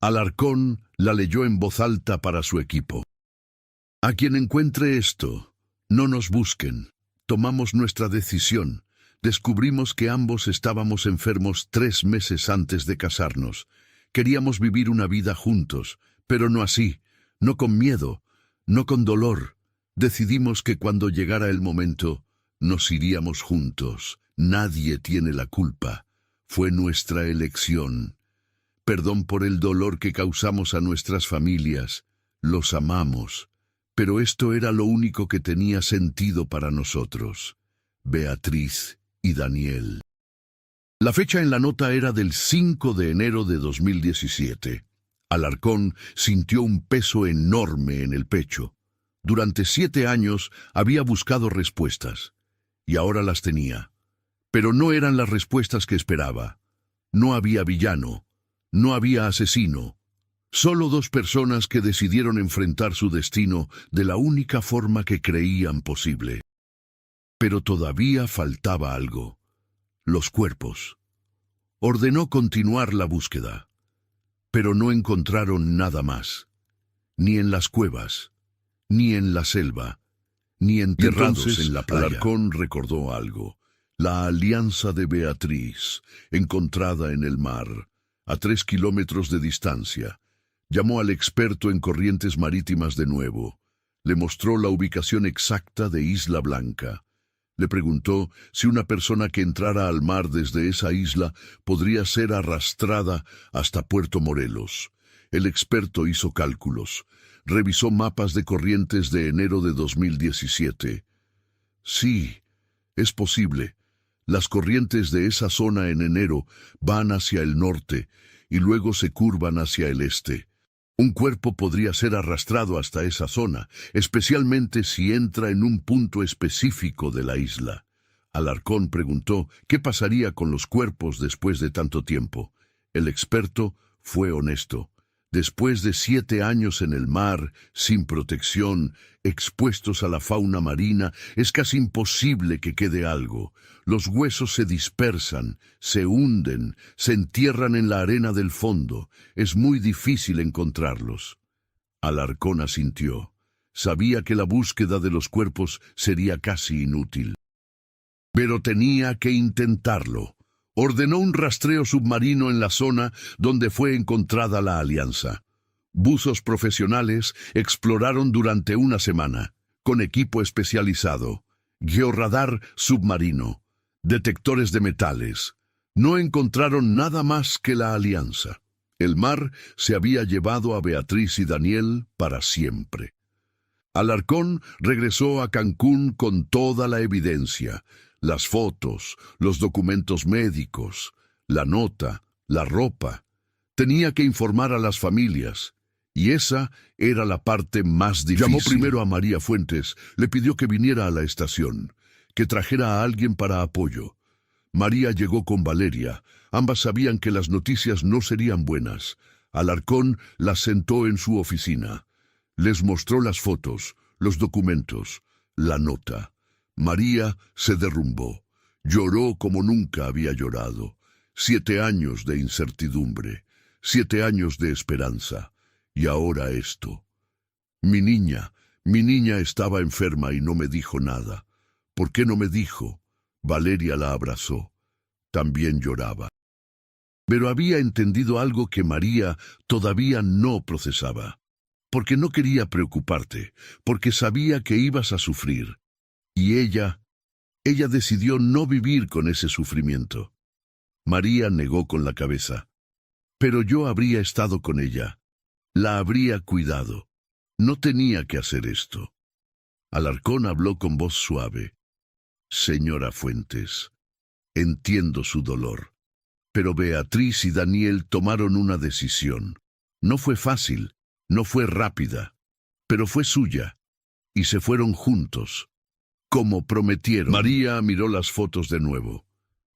Alarcón la leyó en voz alta para su equipo. A quien encuentre esto, no nos busquen. Tomamos nuestra decisión. Descubrimos que ambos estábamos enfermos 3 meses antes de casarnos. Queríamos vivir una vida juntos, pero no así, no con miedo, no con dolor. Decidimos que cuando llegara el momento, nos iríamos juntos. Nadie tiene la culpa. Fue nuestra elección. Perdón por el dolor que causamos a nuestras familias. Los amamos. Pero esto era lo único que tenía sentido para nosotros. Beatriz y Daniel. La fecha en la nota era del 5 de enero de 2017. Alarcón sintió un peso enorme en el pecho. Durante 7 años había buscado respuestas, y ahora las tenía. Pero no eran las respuestas que esperaba. No había villano, no había asesino. Solo 2 personas que decidieron enfrentar su destino de la única forma que creían posible. Pero todavía faltaba algo. Los cuerpos. Ordenó continuar la búsqueda, pero no encontraron nada más. Ni en las cuevas, ni en la selva, ni enterrados en la playa. Alarcón recordó algo. La alianza de Beatriz, encontrada en el mar, a 3 kilómetros de distancia. Llamó al experto en corrientes marítimas de nuevo. Le mostró la ubicación exacta de Isla Blanca. Le preguntó si una persona que entrara al mar desde esa isla podría ser arrastrada hasta Puerto Morelos. El experto hizo cálculos. Revisó mapas de corrientes de enero de 2017. Sí, es posible. Las corrientes de esa zona en enero van hacia el norte y luego se curvan hacia el este. Un cuerpo podría ser arrastrado hasta esa zona, especialmente si entra en un punto específico de la isla. Alarcón preguntó qué pasaría con los cuerpos después de tanto tiempo. El experto fue honesto. Después de 7 años en el mar, sin protección, expuestos a la fauna marina, es casi imposible que quede algo. Los huesos se dispersan, se hunden, se entierran en la arena del fondo. Es muy difícil encontrarlos. Alarcón asintió. Sabía que la búsqueda de los cuerpos sería casi inútil. Pero tenía que intentarlo. Ordenó un rastreo submarino en la zona donde fue encontrada la alianza. Buzos profesionales exploraron durante una semana, con equipo especializado, georradar submarino, detectores de metales. No encontraron nada más que la alianza. El mar se había llevado a Beatriz y Daniel para siempre. Alarcón regresó a Cancún con toda la evidencia. Las fotos, los documentos médicos, la nota, la ropa. Tenía que informar a las familias, y esa era la parte más difícil. Llamó primero a María Fuentes, le pidió que viniera a la estación, que trajera a alguien para apoyo. María llegó con Valeria. Ambas sabían que las noticias no serían buenas. Alarcón las sentó en su oficina. Les mostró las fotos, los documentos, la nota. María se derrumbó. Lloró como nunca había llorado. 7 años de incertidumbre, 7 años de esperanza. Y ahora esto. Mi niña estaba enferma y no me dijo nada. ¿Por qué no me dijo? Valeria la abrazó. También lloraba. Pero había entendido algo que María todavía no procesaba. Porque no quería preocuparte, porque sabía que ibas a sufrir. Y ella decidió no vivir con ese sufrimiento. María negó con la cabeza. Pero yo habría estado con ella. La habría cuidado. No tenía que hacer esto. Alarcón habló con voz suave. Señora Fuentes, entiendo su dolor. Pero Beatriz y Daniel tomaron una decisión. No fue fácil, no fue rápida, pero fue suya. Y se fueron juntos, como prometieron. María miró las fotos de nuevo.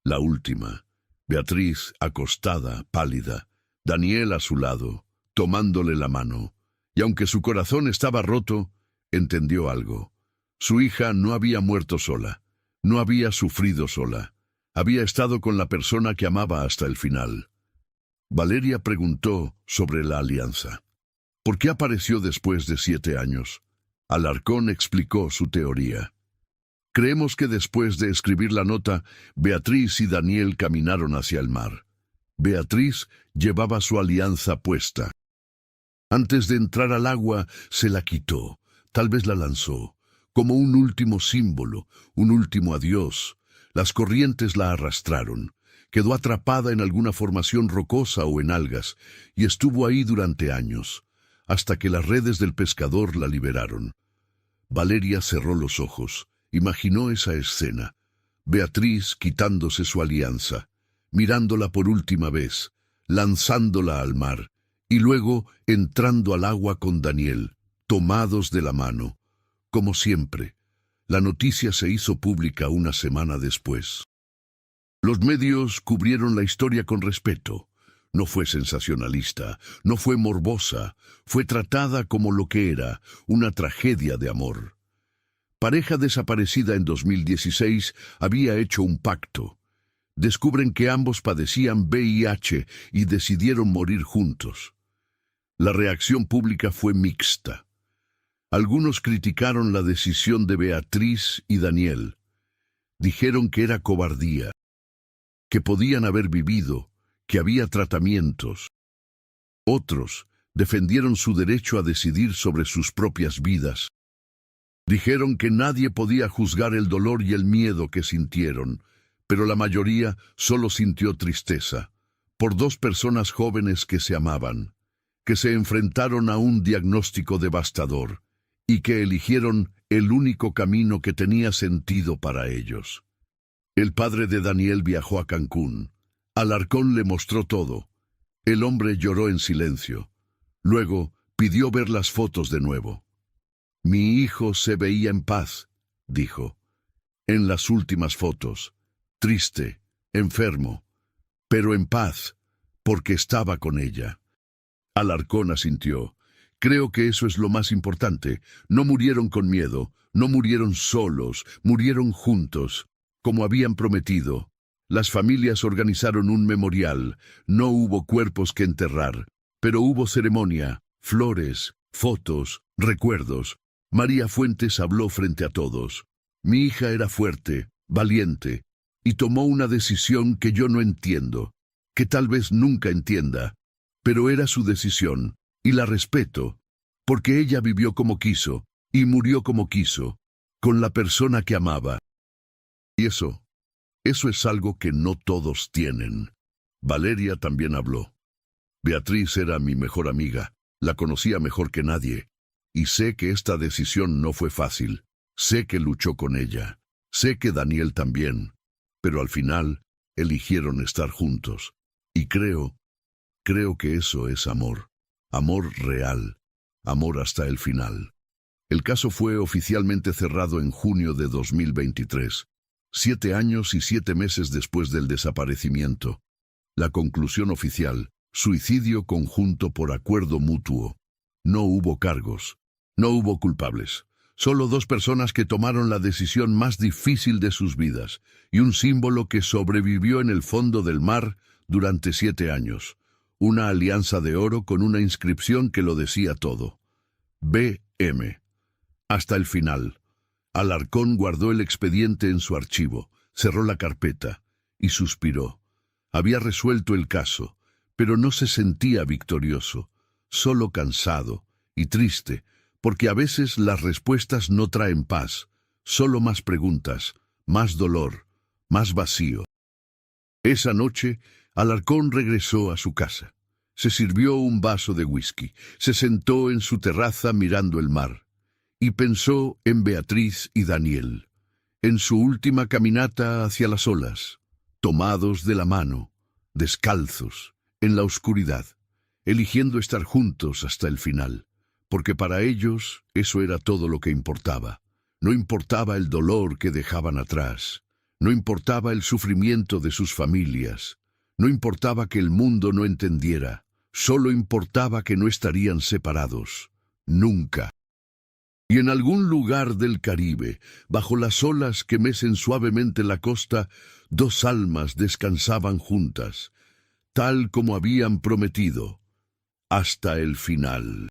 La última. Beatriz acostada, pálida. Daniel a su lado, tomándole la mano. Y aunque su corazón estaba roto, entendió algo. Su hija no había muerto sola. No había sufrido sola. Había estado con la persona que amaba hasta el final. Valeria preguntó sobre la alianza. ¿Por qué apareció después de 7 años? Alarcón explicó su teoría. Creemos que después de escribir la nota, Beatriz y Daniel caminaron hacia el mar. Beatriz llevaba su alianza puesta. Antes de entrar al agua, se la quitó, tal vez la lanzó, como un último símbolo, un último adiós. Las corrientes la arrastraron, quedó atrapada en alguna formación rocosa o en algas, y estuvo ahí durante años, hasta que las redes del pescador la liberaron. Valeria cerró los ojos, imaginó esa escena. Beatriz quitándose su alianza, mirándola por última vez, lanzándola al mar, y luego entrando al agua con Daniel, tomados de la mano. Como siempre, la noticia se hizo pública una semana después. Los medios cubrieron la historia con respeto. No fue sensacionalista, no fue morbosa, fue tratada como lo que era, una tragedia de amor. Pareja desaparecida en 2016 había hecho un pacto. Descubren que ambos padecían VIH y decidieron morir juntos. La reacción pública fue mixta. Algunos criticaron la decisión de Beatriz y Daniel. Dijeron que era cobardía, que podían haber vivido, que había tratamientos. Otros defendieron su derecho a decidir sobre sus propias vidas. Dijeron que nadie podía juzgar el dolor y el miedo que sintieron, pero la mayoría solo sintió tristeza, por 2 personas jóvenes que se amaban, que se enfrentaron a un diagnóstico devastador, y que eligieron el único camino que tenía sentido para ellos. El padre de Daniel viajó a Cancún. Alarcón le mostró todo. El hombre lloró en silencio. Luego pidió ver las fotos de nuevo. Mi hijo se veía en paz, dijo. En las últimas fotos, triste, enfermo, pero en paz, porque estaba con ella. Alarcón asintió. Creo que eso es lo más importante. No murieron con miedo, no murieron solos, murieron juntos, como habían prometido. Las familias organizaron un memorial. No hubo cuerpos que enterrar, pero hubo ceremonia, flores, fotos, recuerdos. María Fuentes habló frente a todos. Mi hija era fuerte, valiente, y tomó una decisión que yo no entiendo, que tal vez nunca entienda, pero era su decisión, y la respeto, porque ella vivió como quiso, y murió como quiso, con la persona que amaba. Y eso es algo que no todos tienen. Valeria también habló. Beatriz era mi mejor amiga, la conocía mejor que nadie, y sé que esta decisión no fue fácil. Sé que luchó con ella, sé que Daniel también, pero al final eligieron estar juntos. Y creo que eso es amor, amor real, amor hasta el final. El caso fue oficialmente cerrado en junio de 2023. 7 años y 7 meses después del desaparecimiento. La conclusión oficial: suicidio conjunto por acuerdo mutuo. No hubo cargos, no hubo culpables. Solo dos personas que tomaron la decisión más difícil de sus vidas, y un símbolo que sobrevivió en el fondo del mar durante 7 años. Una alianza de oro con una inscripción que lo decía todo. B.M. Hasta el final. Alarcón guardó el expediente en su archivo, cerró la carpeta y suspiró. Había resuelto el caso, pero no se sentía victorioso, solo cansado y triste, porque a veces las respuestas no traen paz, solo más preguntas, más dolor, más vacío. Esa noche, Alarcón regresó a su casa. Se sirvió un vaso de whisky, se sentó en su terraza mirando el mar, y pensó en Beatriz y Daniel, en su última caminata hacia las olas, tomados de la mano, descalzos, en la oscuridad, eligiendo estar juntos hasta el final. Porque para ellos eso era todo lo que importaba. No importaba el dolor que dejaban atrás, no importaba el sufrimiento de sus familias, no importaba que el mundo no entendiera, solo importaba que no estarían separados, nunca. Y en algún lugar del Caribe, bajo las olas que mecen suavemente la costa, dos almas descansaban juntas, tal como habían prometido, hasta el final.